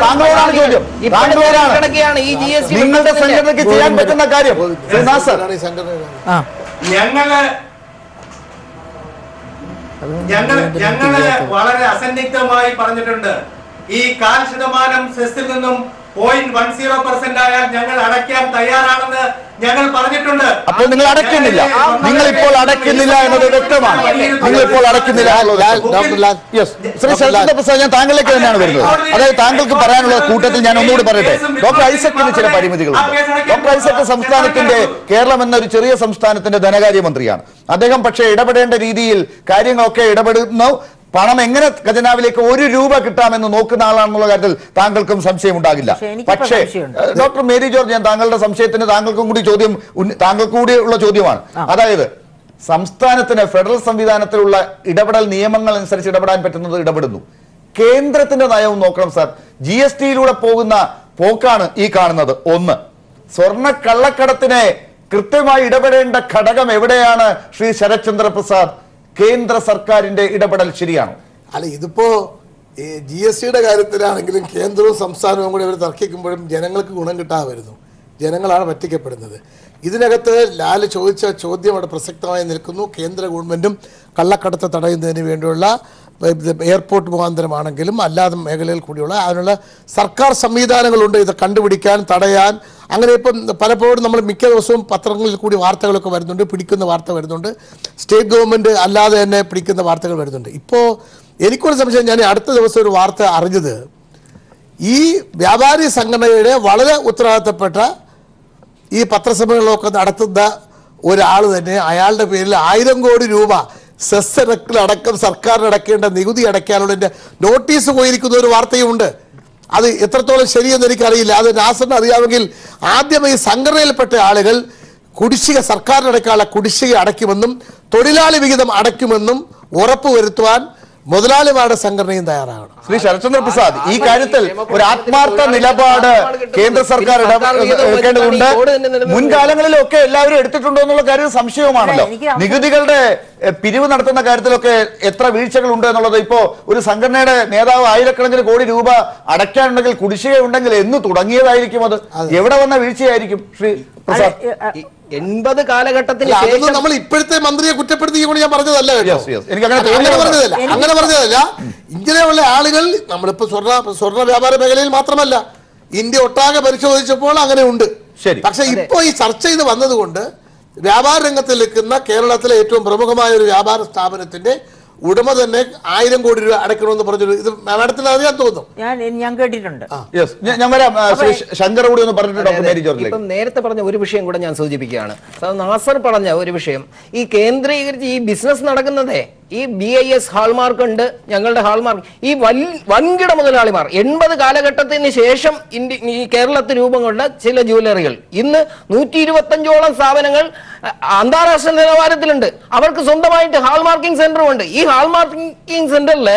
താങ്കളോടാണ് ചോദ്യം. നിങ്ങളുടെ സംഘടനയ്ക്ക് ചെയ്യാൻ പറ്റുന്ന കാര്യം ഞങ്ങള് വളരെ അസന്നിഗ്ധമായി പറഞ്ഞിട്ടുണ്ട്. ഈ 0.5% സെസ്സിൽ നിന്നും 0.10% ആയാൽ ഞങ്ങൾ അടയ്ക്കാൻ തയ്യാറാണെന്ന് ഞങ്ങൾ പറഞ്ഞിട്ടുണ്ട്. അപ്പോൾ നിങ്ങൾ അടയ്ക്കുന്നില്ല, നിങ്ങൾ ഇപ്പോൾ അടയ്ക്കുന്നില്ല എന്നത് വ്യക്തമാണ്. നിങ്ങൾ ഇപ്പോൾ അടയ്ക്കുന്നില്ല. ശ്രീ ശരത് പ്രസാദ്, ഞാൻ താങ്കളിലേക്ക് തന്നെയാണ് വരുന്നത്. അതായത് താങ്കൾക്ക് പറയാനുള്ള കൂട്ടത്തിൽ ഞാൻ ഒന്നുകൂടി പറയട്ടെ. ഡോക്ടർ ഐസക്കിന് ചില പരിമിതികളുണ്ട്. ഡോക്ടർ ഐസക് സംസ്ഥാനത്തിന്റെ, കേരളം എന്നൊരു ചെറിയ സംസ്ഥാനത്തിന്റെ ധനകാര്യമന്ത്രിയാണ്. അദ്ദേഹം പക്ഷേ ഇടപെടേണ്ട രീതിയിൽ കാര്യങ്ങളൊക്കെ ഇടപെടുന്നു. പണം എങ്ങനെ ഖജനാവിലേക്ക് 1 രൂപ കിട്ടാമെന്ന് നോക്കുന്ന ആളാണെന്നുള്ള കാര്യത്തിൽ താങ്കൾക്കും സംശയം ഉണ്ടാകില്ല. പക്ഷേ ഡോക്ടർ മേരി ജോർജ്, ഞാൻ താങ്കളുടെ സംശയത്തിന് താങ്കൾക്ക് കൂടിയുള്ള ചോദ്യമാണ്. അതായത് സംസ്ഥാനത്തിന് ഫെഡറൽ സംവിധാനത്തിലുള്ള ഇടപെടൽ നിയമങ്ങൾ അനുസരിച്ച് ഇടപെടാൻ പറ്റുന്നത് ഇടപെടുന്നു. കേന്ദ്രത്തിന്റെ നയവും നോക്കണം സാർ. GST-യിലൂടെ പോകുന്ന പോക്കാണ് ഈ കാണുന്നത്. 1. സ്വർണ്ണ കള്ളക്കടത്തിനെ കൃത്യമായി ഇടപെടേണ്ട ഘടകം എവിടെയാണ്? ശ്രീ ശരത് ചന്ദ്ര പ്രസാദ്, കേന്ദ്ര സർക്കാരിന്റെ ഇടപെടൽ ശരിയാണോ? അല്ല, ഇതിപ്പോ GSTയുടെ കാര്യത്തിലാണെങ്കിലും കേന്ദ്രവും സംസ്ഥാനവും കൂടി ഇവർ തർക്കിക്കുമ്പോഴും ജനങ്ങൾക്ക് ഗുണം കിട്ടാതെ വരുന്നു. ജനങ്ങളാണ് പറ്റിക്കപ്പെടുന്നത്. ഇതിനകത്ത് ലാൽ ചോദിച്ച ചോദ്യം അവിടെ പ്രസക്തമായി നിൽക്കുന്നു. കേന്ദ്ര ഗവൺമെൻറ്റും കള്ളക്കടത്ത് തടയുന്നതിന് വേണ്ടിയുള്ള എയർപോർട്ട് മുഖാന്തരമാണെങ്കിലും അല്ലാതെ മേഖലയിൽ കൂടിയുള്ള അതിനുള്ള സർക്കാർ സംവിധാനങ്ങളുണ്ട് ഇത് കണ്ടുപിടിക്കാൻ, തടയാൻ. അങ്ങനെ ഇപ്പം പലപ്പോഴും നമ്മൾ മിക്ക ദിവസവും പത്രങ്ങളിൽ കൂടി വാർത്തകളൊക്കെ വരുന്നുണ്ട്, പിടിക്കുന്ന വാർത്ത വരുന്നുണ്ട്. സ്റ്റേറ്റ് ഗവൺമെൻറ് അല്ലാതെ തന്നെ പിടിക്കുന്ന വാർത്തകൾ വരുന്നുണ്ട്. ഇപ്പോൾ എനിക്കൊരു സംശയം, ഞാൻ അടുത്ത ദിവസം ഒരു വാർത്ത അറിഞ്ഞത് ഈ വ്യാപാരി സംഘടനയുടെ വളരെ ഉത്തരവാദിത്തപ്പെട്ട ഈ പത്രസമ്മേളനമൊക്കെ നടത്തുന്ന ഒരാൾ തന്നെ അയാളുടെ പേരിൽ 1000 കോടി രൂപ സെസ് അടക്കം സർക്കാരിന് അടയ്ക്കേണ്ട നികുതി അടയ്ക്കാനുള്ള നോട്ടീസ് പോയിരിക്കുന്ന ഒരു വാർത്തയുമുണ്ട്. അത് എത്രത്തോളം ശരിയെന്ന് എനിക്കറിയില്ല. അത് നാസറിന് അറിയാമെങ്കിൽ ആദ്യം ഈ സംഘടനയിൽപ്പെട്ട ആളുകൾ കുടിശ്ശിക സർക്കാരിനടക്കാനുള്ള കുടിശ്ശിക അടയ്ക്കുമെന്നും തൊഴിലാളി വിഹിതം അടയ്ക്കുമെന്നും ഉറപ്പുവരുത്തുവാൻ മുതലാളിമാരുടെ സംഘടനയും തയ്യാറാകണം. ശ്രീ ശരത്ചന്ദ്ര പ്രസാദ്, ഈ കാര്യത്തിൽ ഒരു ആത്മാർത്ഥ നിലപാട് കേന്ദ്ര സർക്കാർ എടുക്കേണ്ടതുണ്ട്. മുൻകാലങ്ങളിലൊക്കെ എല്ലാവരും എടുത്തിട്ടുണ്ടോ എന്നുള്ള കാര്യം സംശയവുമാണല്ലോ. നികുതികളുടെ പിരിവ് നടത്തുന്ന കാര്യത്തിലൊക്കെ എത്ര വീഴ്ചകൾ ഉണ്ട് എന്നുള്ളത് ഇപ്പോൾ ഒരു സംഘടനയുടെ നേതാവ് 1000 കോടി രൂപ അടയ്ക്കാനുണ്ടെങ്കിൽ, കുടിശ്ശിക ഉണ്ടെങ്കിൽ എന്ന് തുടങ്ങിയതായിരിക്കും. അത് എവിടെ വന്ന വീഴ്ചയായിരിക്കും ശ്രീ പ്രസാദ്? 80 കാലഘട്ടത്തിന് ശേഷം നമ്മൾ ഇപ്പോഴത്തെ മന്ത്രിയെ കുറ്റപ്പെടുത്തിക്കൊണ്ട് ഞാൻ പറഞ്ഞതല്ല കേട്ടോ, അങ്ങനെ പറഞ്ഞതല്ല. ഇങ്ങനെയുള്ള ആളുകൾ നമ്മളിപ്പോ സ്വർണ്ണ വ്യാപാര മേഖലയിൽ മാത്രമല്ല ഇന്ത്യ ഒട്ടാകെ പരിശോധിച്ചപ്പോൾ അങ്ങനെ ഉണ്ട്. ശരി, പക്ഷെ ഇപ്പോ ഈ ചർച്ച ചെയ്ത് വന്നതുകൊണ്ട് വ്യാപാര രംഗത്തിൽ നിൽക്കുന്ന കേരളത്തിലെ ഏറ്റവും പ്രമുഖമായ ഒരു വ്യാപാര സ്ഥാപനത്തിന്റെ ഉടമ തന്നെ 1000 കോടി രൂപ അടയ്ക്കണമെന്ന് പറഞ്ഞൊരു ഇത് മാഡത്തിന് അറിയാൻ തോന്നുന്നു. ഞാൻ കേട്ടിട്ടുണ്ട്. ഇപ്പം നേരത്തെ പറഞ്ഞ ഒരു വിഷയം കൂടെ ഞാൻ സൂചിപ്പിക്കുകയാണ്. നാസർ പറഞ്ഞ ഒരു വിഷയം, ഈ കേന്ദ്രീകരിച്ച് ഈ ബിസിനസ് നടക്കുന്നതേ, ഈ BIS ഹാൾമാർക്ക് ഉണ്ട്, ഞങ്ങളുടെ ഹാൾമാർക്ക്, ഈ വൻകിട മുതലാളിമാർ 80 കാലഘട്ടത്തിന് ശേഷം ഈ കേരളത്തിൽ രൂപം കൊണ്ട ചില ജ്വല്ലറികൾ ഇന്ന് 125ഓളം സ്ഥാപനങ്ങൾ അന്താരാഷ്ട്ര നിലവാരത്തിലുണ്ട്. അവർക്ക് സ്വന്തമായിട്ട് ഹാൾമാർക്കിംഗ് സെന്ററും ഉണ്ട്. ഈ ഹാൾമാർക്കിംഗ് സെന്ററിൽ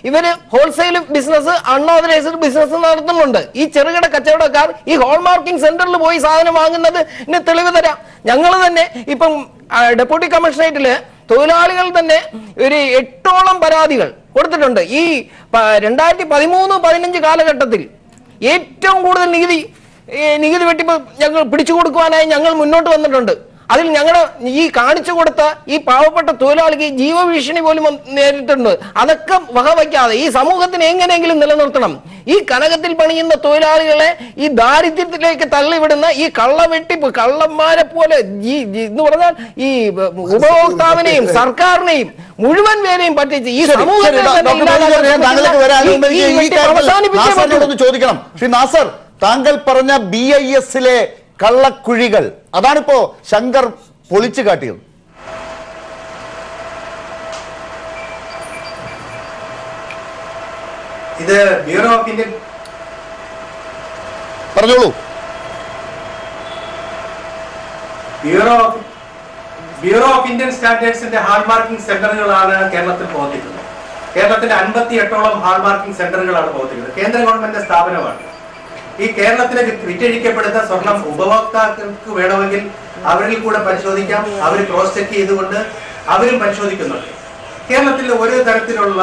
ഇവര് ഹോൾസെയിൽ ബിസിനസ്, അൺഓതറൈസ്ഡ് ബിസിനസ് നടത്തുന്നുണ്ട്. ഈ ചെറുകിട കച്ചവടക്കാർ ഈ ഹാൾമാർക്കിംഗ് സെന്ററിൽ പോയി സാധനം വാങ്ങുന്നത് തെളിവ് തരാം. ഞങ്ങൾ തന്നെ ഇപ്പം ഡെപ്യൂട്ടി കമ്മീഷണറേറ്റില് തൊഴിലാളികൾ തന്നെ ഒരു 8ഓളം പരാതികൾ കൊടുത്തിട്ടുണ്ട്. ഈ 2013-15 കാലഘട്ടത്തിൽ ഏറ്റവും കൂടുതൽ നികുതി വെട്ടിപ്പ് ഞങ്ങൾ പിടിച്ചു കൊടുക്കുവാനായി ഞങ്ങൾ മുന്നോട്ട് വന്നിട്ടുണ്ട്. അതിൽ ഞങ്ങളുടെ ഈ കാണിച്ചു കൊടുത്ത ഈ പാവപ്പെട്ട തൊഴിലാളിക്ക് ജീവഭീഷണി പോലും നേരിട്ടുണ്ട്. അതൊക്കെ വകവയ്ക്കാതെ ഈ സമൂഹത്തിന് എങ്ങനെയെങ്കിലും നിലനിർത്തണം. ഈ കനകത്തിൽ പണിയുന്ന തൊഴിലാളികളെ ഈ ദാരിദ്ര്യത്തിലേക്ക് തള്ളിവിടുന്ന ഈ കള്ളവെട്ടിപ്പ് കള്ളന്മാരെ പോലെ എന്ന് പറഞ്ഞാൽ ഈ ഉപഭോക്താവിനെയും സർക്കാരിനെയും മുഴുവൻ പേരെയും പറ്റിച്ച് ഈ സമൂഹത്തെ ചോദിക്കണം. ശ്രീ നാസർ, താങ്കൾ പറഞ്ഞ BIS-ലെ കള്ളക്കുഴികൾ അതാണിപ്പോ ശങ്കർ പൊളിച്ചു കാട്ടിയത്. ഇത് ബ്യൂറോ ഓഫ് ഇന്ത്യൻ പറഞ്ഞോളൂ. ബ്യൂറോ ഓഫ് ഇന്ത്യൻ സ്റ്റാൻഡേർഡ്സിന്റെ ഹാൾമാർക്കിംഗ് സെന്ററുകളാണ് കേരളത്തിൽ പ്രവർത്തിക്കുന്നത്. കേരളത്തിൽ 58ഓളം ഹാൾമാർക്കിംഗ് സെന്ററുകളാണ് പ്രവർത്തിക്കുന്നത്. കേന്ദ്ര ഗവൺമെന്റ് സ്ഥാപനമാണ്. ഈ കേരളത്തിലെ വിറ്റഴിക്കപ്പെടുന്ന സ്വർണം ഉപഭോക്താക്കൾക്ക് വേണമെങ്കിൽ അവരിൽ കൂടെ പരിശോധിക്കാം. അവർ ക്രോസ് ചെക്ക് ചെയ്തുകൊണ്ട് അവരും പരിശോധിക്കുന്നുണ്ട്. കേരളത്തിൽ ഒരു തരത്തിലുള്ള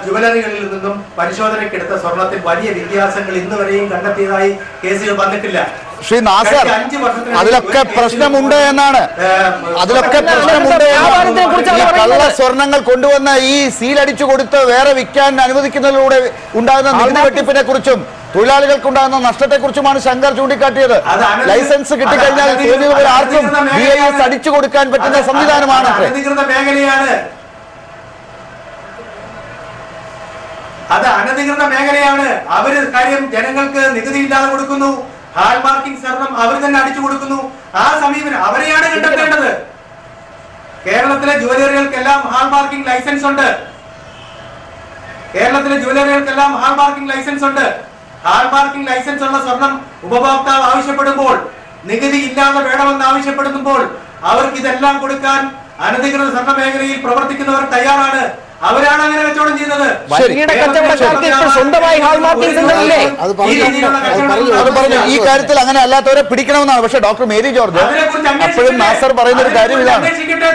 ജുവലറികളിൽ നിന്നും പരിശോധനയ്ക്കെടുത്ത സ്വർണത്തിൽ വലിയ വ്യത്യാസങ്ങൾ ഇന്ന് വരെയും കണ്ടെത്തിയതായി കേസുകൾ വന്നിട്ടില്ല. ശ്രീ നാസർ, അതിലൊക്കെ പ്രശ്നമുണ്ട് എന്നാണ്. കള്ള സ്വർണങ്ങൾ കൊണ്ടുവന്ന ഈ സീലടിച്ചു കൊടുത്ത് വേറെ വിൽക്കാൻ അനുവദിക്കുന്നതിലൂടെ ഉണ്ടാകുന്ന നികുതി വെട്ടിപ്പിനെ കുറിച്ചും തൊഴിലാളികൾക്കുണ്ടാകുന്ന നഷ്ടത്തെക്കുറിച്ചുമാണ് ശങ്കർ ചൂണ്ടിക്കാട്ടിയത്. ലൈസൻസ് കിട്ടിക്കഴിഞ്ഞാൽ ആർക്കും BIS അടിച്ചു കൊടുക്കാൻ പറ്റുന്ന സംവിധാനമാണ്. അത് അനധികൃത മേഖലയാണ്. അവര് കാര്യം ജനങ്ങൾക്ക് നികുതി ഇല്ലാതെ കൊടുക്കുന്നു. ഹാൾമാർക്കിംഗ് സ്വർണം അവർ തന്നെ അടിച്ചു കൊടുക്കുന്നു. ആ സമീപനം അവരെയാണ് കണ്ടെത്തേണ്ടത്. കേരളത്തിലെ ജുവലറികൾക്കെല്ലാം ഹാൾമാർക്കിംഗ് ലൈസൻസ് ഉണ്ട്. ഹാൾമാർക്കിംഗ് ലൈസൻസ് ഉള്ള സ്വർണം ഉപഭോക്താവ് ആവശ്യപ്പെടുമ്പോൾ, നികുതി ഇല്ലാതെ വേണമെന്ന് ആവശ്യപ്പെടുമ്പോൾ അവർക്ക് ഇതെല്ലാം കൊടുക്കാൻ അനധികൃത സ്വർണ്ണ മേഖലയിൽ പ്രവർത്തിക്കുന്നവർ തയ്യാറാണ്. അവരാണ് അങ്ങനെ കച്ചവടം ചെയ്യുന്നത്. ഈ കാര്യത്തിൽ അങ്ങനെ അല്ലാത്തവരെ പിടിക്കണമെന്നാണ്. പക്ഷെ ഡോക്ടർ മേരി ജോർജ് അപ്പോഴും നാസർ പറയുന്ന ഒരു കാര്യം ഇതാണ്,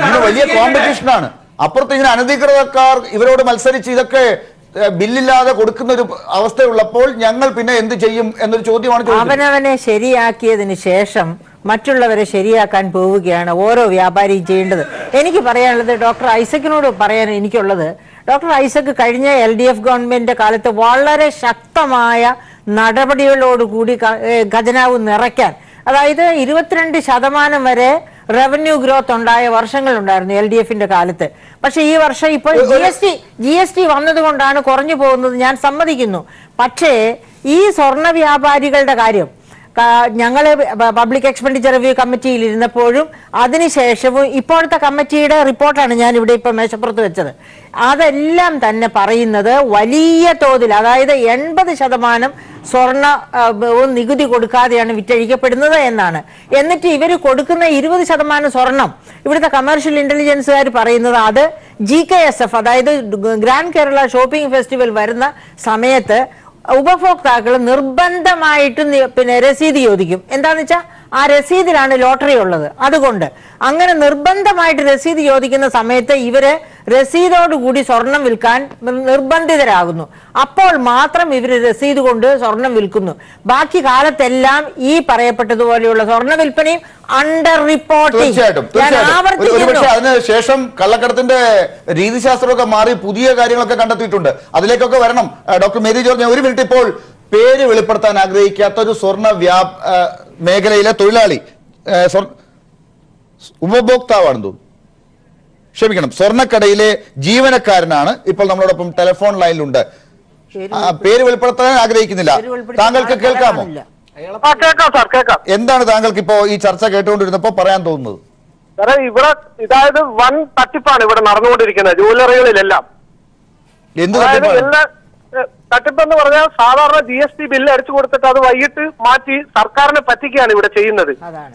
ഇതിന് വലിയ കോമ്പറ്റീഷനാണ്. അപ്പുറത്ത് ഇങ്ങനെ അനധികൃതക്കാർ ഇവരോട് മത്സരിച്ച് ഇതൊക്കെ ബില്ലില്ലാതെ കൊടുക്കുന്ന ഒരു അവസ്ഥയുള്ളപ്പോൾ ഞങ്ങൾ പിന്നെ എന്ത് ചെയ്യും എന്നൊരു ചോദ്യമാണ് ചോദിക്കുന്നത്. അവനവനെ ശരിയാക്കിയതിന് ശേഷം മറ്റുള്ളവരെ ശരിയാക്കാൻ പോവുകയാണ് ഓരോ വ്യാപാരിയും ചെയ്യേണ്ടത്. എനിക്ക് പറയാനുള്ളത് ഡോക്ടർ ഐസക്കിനോട് പറയാൻ എനിക്കുള്ളത്, ഡോക്ടർ ഐസക് കഴിഞ്ഞ LDF ഗവൺമെന്റിന്റെ കാലത്ത് വളരെ ശക്തമായ നടപടികളോടുകൂടി ഖജനാവ് നിറയ്ക്കാൻ, അതായത് 22% വരെ റവന്യൂ ഗ്രോത്ത് ഉണ്ടായ വർഷങ്ങൾ ഉണ്ടായിരുന്നു LDFന്റെ കാലത്ത്. പക്ഷെ ഈ വർഷം ഇപ്പോൾ GST വന്നതുകൊണ്ടാണ് കുറഞ്ഞു പോകുന്നത്, ഞാൻ സമ്മതിക്കുന്നു. പക്ഷേ ഈ സ്വർണ്ണ വ്യാപാരികളുടെ കാര്യം ഞങ്ങൾ പബ്ലിക് എക്സ്പെൻഡിച്ചർ റിവ്യൂ കമ്മിറ്റിയിൽ ഇരുന്നപ്പോഴും അതിനുശേഷവും ഇപ്പോഴത്തെ കമ്മിറ്റിയുടെ റിപ്പോർട്ടാണ് ഞാൻ ഇവിടെ ഇപ്പൊ മേശപ്പുറത്ത് വെച്ചത്. അതെല്ലാം തന്നെ പറയുന്നത് വലിയ തോതിൽ, അതായത് 80% സ്വർണ്ണ നികുതി കൊടുക്കാതെയാണ് വിറ്റഴിക്കപ്പെടുന്നത് എന്നാണ്. എന്നിട്ട് ഇവർ കൊടുക്കുന്ന 20% സ്വർണം ഇവിടുത്തെ കമേഴ്ഷ്യൽ ഇന്റലിജൻസുകാർ പറയുന്നത് അത് GKSF, അതായത് ഗ്രാൻഡ് കേരള ഷോപ്പിംഗ് ഫെസ്റ്റിവൽ വരുന്ന സമയത്ത് ഉപഭോക്താക്കൾ നിർബന്ധമായിട്ട് രസീത് ചോദിക്കും. എന്താന്ന് വെച്ചാൽ ആ രസീതിലാണ് ലോട്ടറി ഉള്ളത്. അതുകൊണ്ട് അങ്ങനെ നിർബന്ധമായിട്ട് രസീത് ചോദിക്കുന്ന സമയത്ത് ഇവര് രസീതോടുകൂടി സ്വർണം വിൽക്കാൻ നിർബന്ധിതരാകുന്നു. അപ്പോൾ മാത്രം ഇവര് രസീത് കൊണ്ട് സ്വർണം വിൽക്കുന്നു. ബാക്കി കാലത്തെല്ലാം ഈ പറയപ്പെട്ടതുപോലെയുള്ള സ്വർണ്ണ വിൽപ്പനയും അണ്ടർ റിപ്പോർട്ടിംഗ്. അതിനുശേഷം കള്ളക്കടത്തിന്റെ രീതിശാസ്ത്രമൊക്കെ മാറി പുതിയ കാര്യങ്ങളൊക്കെ കണ്ടെത്തിയിട്ടുണ്ട്. അതിലേക്കൊക്കെ വരണം. ഡോക്ടർ മേരി ജോർജ്, ഒരു മിനിറ്റ്. ഇപ്പോൾ പേര് വെളിപ്പെടുത്താൻ ആഗ്രഹിക്കാത്ത ഒരു സ്വർണ്ണ മേഖലയിലെ തൊഴിലാളി, ഉപഭോക്താവാണെന്ന് തോന്നുന്നു, ക്ഷമിക്കണം, സ്വർണ്ണക്കടയിലെ ജീവനക്കാരനാണ് ഇപ്പോൾ നമ്മളോടൊപ്പം ടെലിഫോൺ ലൈനിലുണ്ട്. പേര് വെളിപ്പെടുത്താൻ ആഗ്രഹിക്കുന്നില്ല. താങ്കൾക്ക് കേൾക്കാമോ? എന്താണ് താങ്കൾക്ക് ഇപ്പോ ഈ ചർച്ച കേട്ടുകൊണ്ടിരുന്നപ്പോ പറയാൻ തോന്നുന്നത്? ഇവിടെ ഇതായത് വൻ തട്ടിപ്പാണ് ഇവിടെ നടന്നുകൊണ്ടിരിക്കുന്നത് ജ്വല്ലറികളിലെല്ലാം. എന്ത് തട്ടിപ്പെന്ന് പറഞ്ഞാൽ സാധാരണ GST ബില്ല് അടിച്ചു കൊടുത്തിട്ട് അത് വൈകിട്ട് മാറ്റി സർക്കാരിനെ പറ്റിക്കുകയാണ് ഇവിടെ ചെയ്യുന്നത്.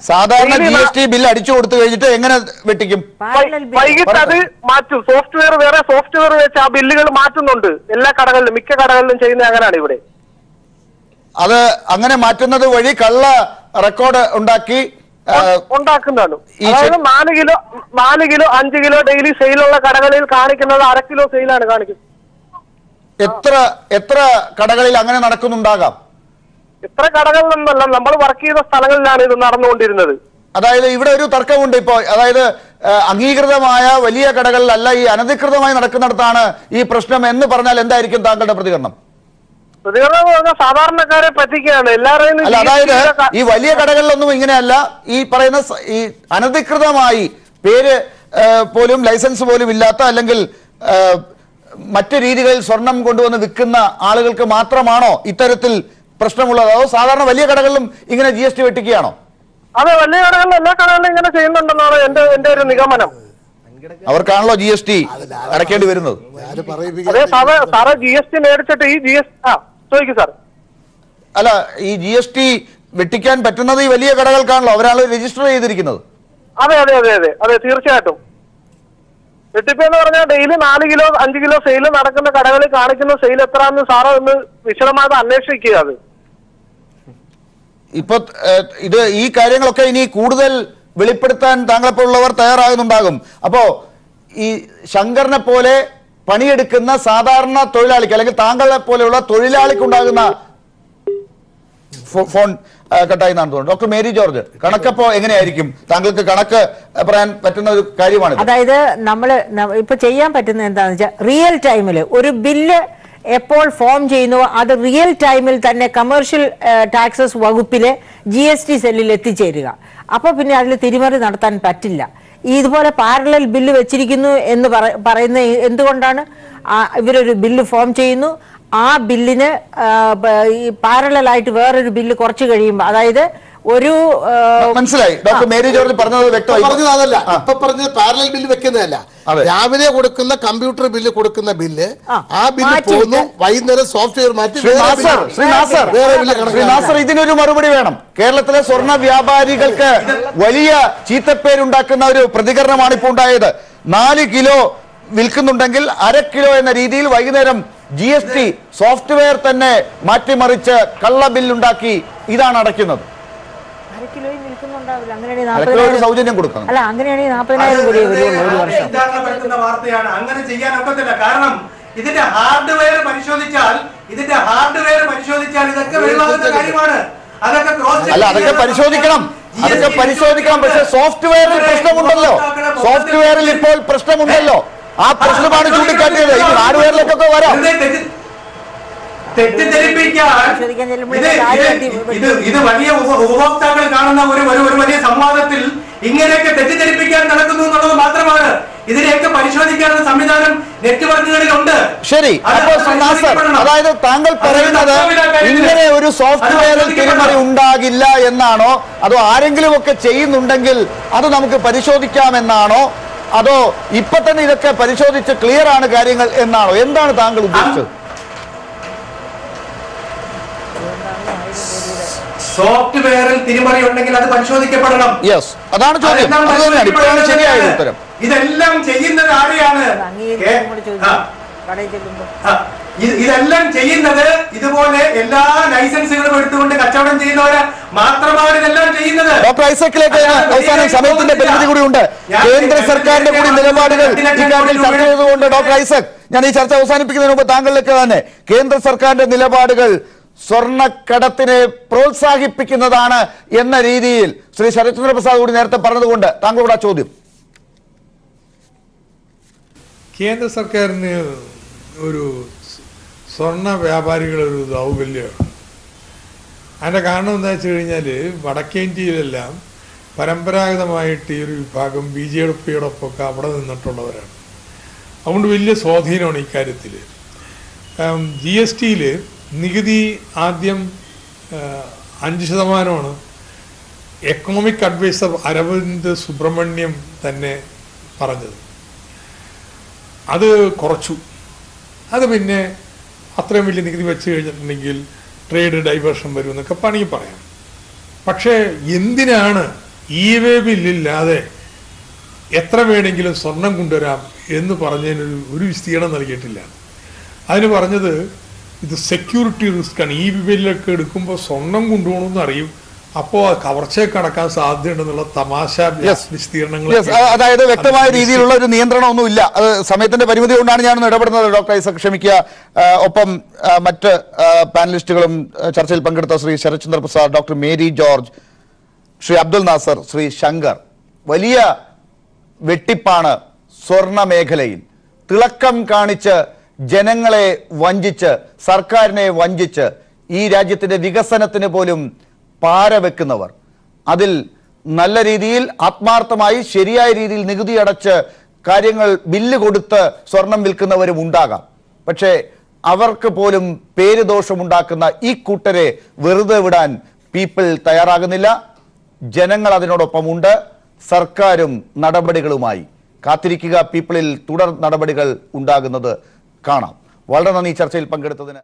സാധാരണ GST ബില്ല് അടിച്ചു കൊടുത്തു കഴിഞ്ഞിട്ട് എങ്ങനെ വെട്ടിക്കും? വൈകിട്ട് അത് മാറ്റും. സോഫ്റ്റ്വെയർ വേറെ സോഫ്റ്റ്വെയർ വെച്ച് ആ ബില്ലുകൾ മാറ്റുന്നുണ്ട്. എല്ലാ കടകളിലും, മിക്ക കടകളിലും ചെയ്യുന്നത് അങ്ങനെയാണ് ഇവിടെ. അത് അങ്ങനെ മാറ്റുന്നത് വഴി കള്ള റെക്കോർഡ് ഉണ്ടാക്കുന്നതാണ്. അതായത് 4 കിലോ 5 കിലോ ഡെയിലി സെയിലുള്ള കടകളിൽ കാണിക്കുന്നത് 1/2 കിലോ സെയിലാണ് കാണിക്കുന്നത്. എത്ര കടകളിൽ അങ്ങനെ നടക്കുന്നുണ്ടാകാം? എത്ര കടകളിലൊന്നല്ല, നമ്മൾ വർക്ക് ചെയ്ത സ്ഥലങ്ങളിലാണ് ഇത് നടന്നുകൊണ്ടിരുന്നത്. അതായത് ഇവിടെ ഒരു തർക്കമുണ്ട് ഇപ്പോ. അതായത് അംഗീകൃതമായ വലിയ കടകളിലല്ല, ഈ അനധികൃതമായി നടക്കുന്നിടത്താണ് ഈ പ്രശ്നം എന്ന് പറഞ്ഞാൽ എന്തായിരിക്കും താങ്കളുടെ പ്രതികരണം? പ്രതികരണം പറഞ്ഞാൽ സാധാരണക്കാരെ പറ്റിക്കുകയാണ് എല്ലാവരെയും. അതായത് ഈ വലിയ കടകളിലൊന്നും ഇങ്ങനെയല്ല. ഈ പറയുന്ന ഈ അനധികൃതമായി പേര് പോലും ലൈസൻസ് പോലും ഇല്ലാത്ത അല്ലെങ്കിൽ മറ്റു രീതികളിൽ സ്വർണം കൊണ്ടുവന്ന് വിൽക്കുന്ന ആളുകൾക്ക് മാത്രമാണോ ഇത്തരത്തിൽ പ്രശ്നമുള്ളത്? അതോ സാധാരണ വലിയ കടകളിലും ഇങ്ങനെ GST വെട്ടിക്കുകയാണോ? അതെ, വലിയ കടകളിലും എല്ലാ കടകളിലും ഇങ്ങനെ ചെയ്യുന്നുണ്ടെന്നാണ് എന്റെ ഒരു നിഗമനം. അവർക്കാണല്ലോ GST അടയ്ക്കേണ്ടി വരുന്നത്. അതെ സാറേ, GST മേടിച്ചിട്ട് ഈ ചോദിക്കും സാർ. അല്ല, ഈ GST വെട്ടിക്കാൻ പറ്റുന്നത് ഈ വലിയ കടകൾക്കാണല്ലോ, അവരാണല്ലോ രജിസ്റ്റർ ചെയ്തിരിക്കുന്നത്. അതെ അതെ അതെ അതെ അതെ തീർച്ചയായിട്ടും. വെട്ടിപ്പെന്ന് പറഞ്ഞാൽ ഡെയിലി 4 കിലോ 5 കിലോ സെയിൽ നടക്കുന്ന കടകളിൽ കാണിക്കുന്ന സെയിൽ എത്രയാണെന്ന് സാറ് ഒന്ന് വിശദമായിട്ട് അന്വേഷിക്കുക. അത് ഇപ്പൊ ഈ കാര്യങ്ങളൊക്കെ ഇനി കൂടുതൽ വെളിപ്പെടുത്താൻ താങ്കളെപ്പോലുള്ളവർ തയ്യാറാകുന്നുണ്ടാകും. അപ്പോ ഈ ശങ്കറിനെ പോലെ പണിയെടുക്കുന്ന സാധാരണ തൊഴിലാളിക്ക് അല്ലെങ്കിൽ താങ്കളെ പോലെയുള്ള തൊഴിലാളിക്കുണ്ടാകുന്ന ഫോൺ കട്ടായി എന്നാണ് തോന്നുന്നത്. ഡോക്ടർ മേരി ജോർജ്, കണക്കപ്പോ എങ്ങനെയായിരിക്കും? താങ്കൾക്ക് കണക്ക് പറയാൻ പറ്റുന്ന ഒരു കാര്യമാണ്. അതായത് നമ്മൾ ഇപ്പൊ ചെയ്യാൻ പറ്റുന്നത് എന്താണെന്ന് വെച്ചാൽ റിയൽ ടൈമിൽ ഒരു ബില്ല് എപ്പോൾ ഫോം ചെയ്യുന്നു അത് റിയൽ ടൈമിൽ തന്നെ കമേഴ്ഷ്യൽ ടാക്സസ് വകുപ്പിലെ GST സെല്ലിൽ എത്തിച്ചേരുക. അപ്പോൾ പിന്നെ അതിൽ തിരിമറി നടത്താൻ പറ്റില്ല. ഇതുപോലെ പാരലൽ ബില്ല് വെച്ചിരിക്കുന്നു എന്ന് പറയുന്ന എന്തുകൊണ്ടാണ്? ഇവരൊരു ബില്ല് ഫോം ചെയ്യുന്നു, ആ ബില്ലിന് പാരലലായിട്ട് വേറൊരു ബില്ല് കുറച്ച് കഴിയുമ്പോൾ, അതായത് ഒരു മനസ്സിലായി ഡോക്ടർ മേരി ജോർജ് പറഞ്ഞത് വ്യക്തമായി. അതല്ല ഇപ്പൊ പറഞ്ഞത് പാരലൽ ബില്ല് വെക്കുന്നതല്ല. രാവിലെ കൊടുക്കുന്ന കമ്പ്യൂട്ടർ ബില്ല് കൊടുക്കുന്ന ബില്ല് ആ ബില്ല് പോകുന്നു, വൈകുന്നേരം സോഫ്റ്റ്വെയർ മാറ്റി. ഇതിനൊരു മറുപടി വേണം. കേരളത്തിലെ സ്വർണ്ണ വ്യാപാരികൾക്ക് വലിയ ചീത്തപ്പേരുണ്ടാക്കുന്ന ഒരു പ്രതികരണമാണ് ഇപ്പോൾ ഉണ്ടായത്. 4 കിലോ വിൽക്കുന്നുണ്ടെങ്കിൽ 1/2 കിലോ എന്ന രീതിയിൽ വൈകുന്നേരം GST സോഫ്റ്റ്വെയർ തന്നെ മാറ്റിമറിച്ച് കള്ള ബില്ലുണ്ടാക്കി ഇതാണ് അടയ്ക്കുന്നത്. ഉണ്ടാവില്ല. അങ്ങനെയാണെങ്കിൽ അരക്കിലോ ഒരു സൗജന്യം കൊടുക്കണം. അല്ല, അങ്ങനെയാണെങ്കിൽ 40,000 കോടി വരുള്ളൂ ഒരു വർഷം. പറ്റുന്ന വാർത്തയാണ്. അങ്ങനെ ചെയ്യാൻ ഒക്കത്തില്ല. കാരണം ഇതിന്റെ ഹാർഡ്വെയർ പരിശോധിച്ചാൽ ഇതൊക്കെ വെളിവാകുന്ന കാര്യമാണ്. അതൊക്കെ അല്ല, അതൊക്കെ പരിശോധിക്കണം, പക്ഷെ സോഫ്റ്റ്വെയറിൽ പ്രശ്നമുണ്ടല്ലോ. സോഫ്റ്റ്വെയറിൽ ഇപ്പോൾ പ്രശ്നമുണ്ടല്ലോ. ആ പ്രശ്നമാണ് ചൂണ്ടിക്കാട്ടിയത്. ഈ ഹാർഡ്വെയറിലേക്കൊക്കെ വരാം. തെറ്റിദ്ധരിപ്പിക്കാൻ ഇത് വലിയ ഉപഭോക്താക്കൾ കാണുന്ന ഒരു വലിയ സംവാദത്തിൽ ഇങ്ങനെയൊക്കെ തെറ്റിദ്ധരിപ്പിക്കാൻ നടക്കുന്നു എന്നുള്ളത് മാത്രമാണ്. ഇതിനെയൊക്കെ പരിശോധിക്കാനുള്ള സംവിധാനം നെറ്റ്വർക്കുകളിലുണ്ട്. ശരി, അപ്പോൾ നാസർ, അതായത് താങ്കൾ പറയുന്നത് ഇങ്ങനെ ഒരു സോഫ്റ്റ്വെയറിൽ തിരിമറി ഉണ്ടാകില്ല എന്നാണോ, അതോ ആരെങ്കിലും ഒക്കെ ചെയ്യുന്നുണ്ടെങ്കിൽ അത് നമുക്ക് പരിശോധിക്കാമെന്നാണോ, അതോ ഇപ്പൊ തന്നെ ഇതൊക്കെ പരിശോധിച്ച് ക്ലിയർ ആണ് കാര്യങ്ങൾ എന്നാണോ? എന്താണ് താങ്കൾ ഉദ്ദേശിച്ചത്? സോഫ്റ്റ്വെയറിൽ തിരിമറി ഉണ്ടെങ്കിൽ അത് പരിശോധിക്കപ്പെടണം. യെസ്, അതാണ് ചോദ്യം. ഇപ്പോഴാണ് ശരിയായ ഉത്തരം. ഇതെല്ലാം ചെയ്യുന്നത് ആരെയാണ്? ഇതെല്ലാം ചെയ്യുന്നത് ഇതുപോലെ എല്ലാ ലൈസൻസുകളും എടുത്തുകൊണ്ട് കച്ചവടം ചെയ്യുന്നവര് മാത്രമാണ് ഇതെല്ലാം ചെയ്യുന്നത്. ഡോക്ടർ ഐസക്കിലേക്ക് അവസാനം സമയത്തിന്റെ പരിമിതി കൂടി ഉണ്ട്. കേന്ദ്ര സർക്കാരിന്റെ കൂടി നിലപാടുകൾ ഇക്കാര്യത്തിൽ ചർച്ച ചെയ്തുകൊണ്ട് ഡോക്ടർ ഐസക്, ഞാൻ ഈ ചർച്ച അവസാനിപ്പിക്കുന്നതിന് മുമ്പ് താങ്കളിലേക്ക് തന്നെ കേന്ദ്ര സർക്കാരിന്റെ നിലപാടുകൾ സ്വർണ്ണക്കടത്തിനെ പ്രോത്സാഹിപ്പിക്കുന്നതാണ് എന്ന രീതിയിൽ ശ്രീ ശരത്ചന്ദ്ര പ്രസാദ് കൂടി നേരത്തെ പറഞ്ഞതുകൊണ്ട് താങ്കളുടെ ചോദ്യം. കേന്ദ്ര സർക്കാരിന് ഒരു സ്വർണ്ണ വ്യാപാരികളൊരു ദൗർബല്യമാണ്. അതിൻ്റെ കാരണം എന്താ വെച്ച് കഴിഞ്ഞാൽ വടക്കേ ഇന്ത്യയിലെല്ലാം പരമ്പരാഗതമായിട്ട് ഈ ഒരു വിഭാഗം BJP-യോടൊപ്പമൊക്കെ അവിടെ നിന്നിട്ടുള്ളവരാണ്. അതുകൊണ്ട് വലിയ സ്വാധീനമാണ് ഇക്കാര്യത്തിൽ. GST-യിൽ നികുതി ആദ്യം 5%. എക്കണോമിക് അഡ്വൈസർ അരവിന്ദ് സുബ്രഹ്മണ്യം തന്നെ പറഞ്ഞത്. അത് കുറച്ചു. അത് പിന്നെ അത്രയും വലിയ നികുതി വെച്ച് കഴിഞ്ഞിട്ടുണ്ടെങ്കിൽ ട്രേഡ് ഡൈവേർഷൻ വരും എന്നൊക്കെ പണി പറയാം. പക്ഷേ എന്തിനാണ് വേ ബില്ലില്ലാതെ എത്ര വേണമെങ്കിലും സ്വർണം കൊണ്ടുവരാം എന്ന് പറഞ്ഞതിനൊരു വിസ്തീർണം നൽകിയിട്ടില്ല. അതിന് പറഞ്ഞത് ഇത് സെക്യൂരിറ്റി റിസ്ക് ആണ്. ബില്ലൊക്കെ എടുക്കുമ്പോൾ സ്വർണം കൊണ്ടുപോകണമെന്ന് അറിയും, അപ്പോൾ കവർച്ചയെ കടക്കാൻ സാധ്യതയുണ്ടെന്നുള്ള തമാശ വിസ്തീർണങ്ങൾ. അതായത് വ്യക്തമായ രീതിയിലുള്ള ഒരു നിയന്ത്രണമൊന്നുമില്ല. അത് സമയത്തിന്റെ പരിമിതി കൊണ്ടാണ് ഞാൻ ഇടപെടുന്നത്. ഡോക്ടർ ഐസക് ക്ഷമിക്കുക. ഒപ്പം മറ്റ് പാനലിസ്റ്റുകളും ചർച്ചയിൽ പങ്കെടുത്ത ശ്രീ ശരത്ചന്ദ്ര പ്രസാദ്, ഡോക്ടർ മേരി ജോർജ്, ശ്രീ അബ്ദുൽ നാസർ, ശ്രീ ശങ്കർ. വലിയ വെട്ടിപ്പാണ് സ്വർണ്ണ മേഖലയിൽ. തിളക്കം കാണിച്ച് ജനങ്ങളെ വഞ്ചിച്ച്, സർക്കാരിനെ വഞ്ചിച്ച്, ഈ രാജ്യത്തിന്റെ വികസനത്തിന് പോലും പാര വെക്കുന്നവർ, അതിൽ നല്ല രീതിയിൽ ആത്മാർത്ഥമായി ശരിയായ രീതിയിൽ നികുതി അടച്ച് കാര്യങ്ങൾ ബില്ല് കൊടുത്ത് സ്വർണം വിൽക്കുന്നവരും ഉണ്ടാകാം. പക്ഷേ അവർക്ക് പോലും പേരുദോഷമുണ്ടാക്കുന്ന ഈ കൂട്ടരെ വെറുതെ വിടാൻ പീപ്പിൾ തയ്യാറാകുന്നില്ല. ജനങ്ങൾ അതിനോടൊപ്പമുണ്ട്, സർക്കാരും നടപടികളുമായി കാത്തിരിക്കുക. പീപ്പിളിൽ തുടർ നടപടികൾ ഉണ്ടാകുന്നത് കാണാം. വളരെ നന്ദി ചർച്ചയിൽ പങ്കെടുത്തതിന്.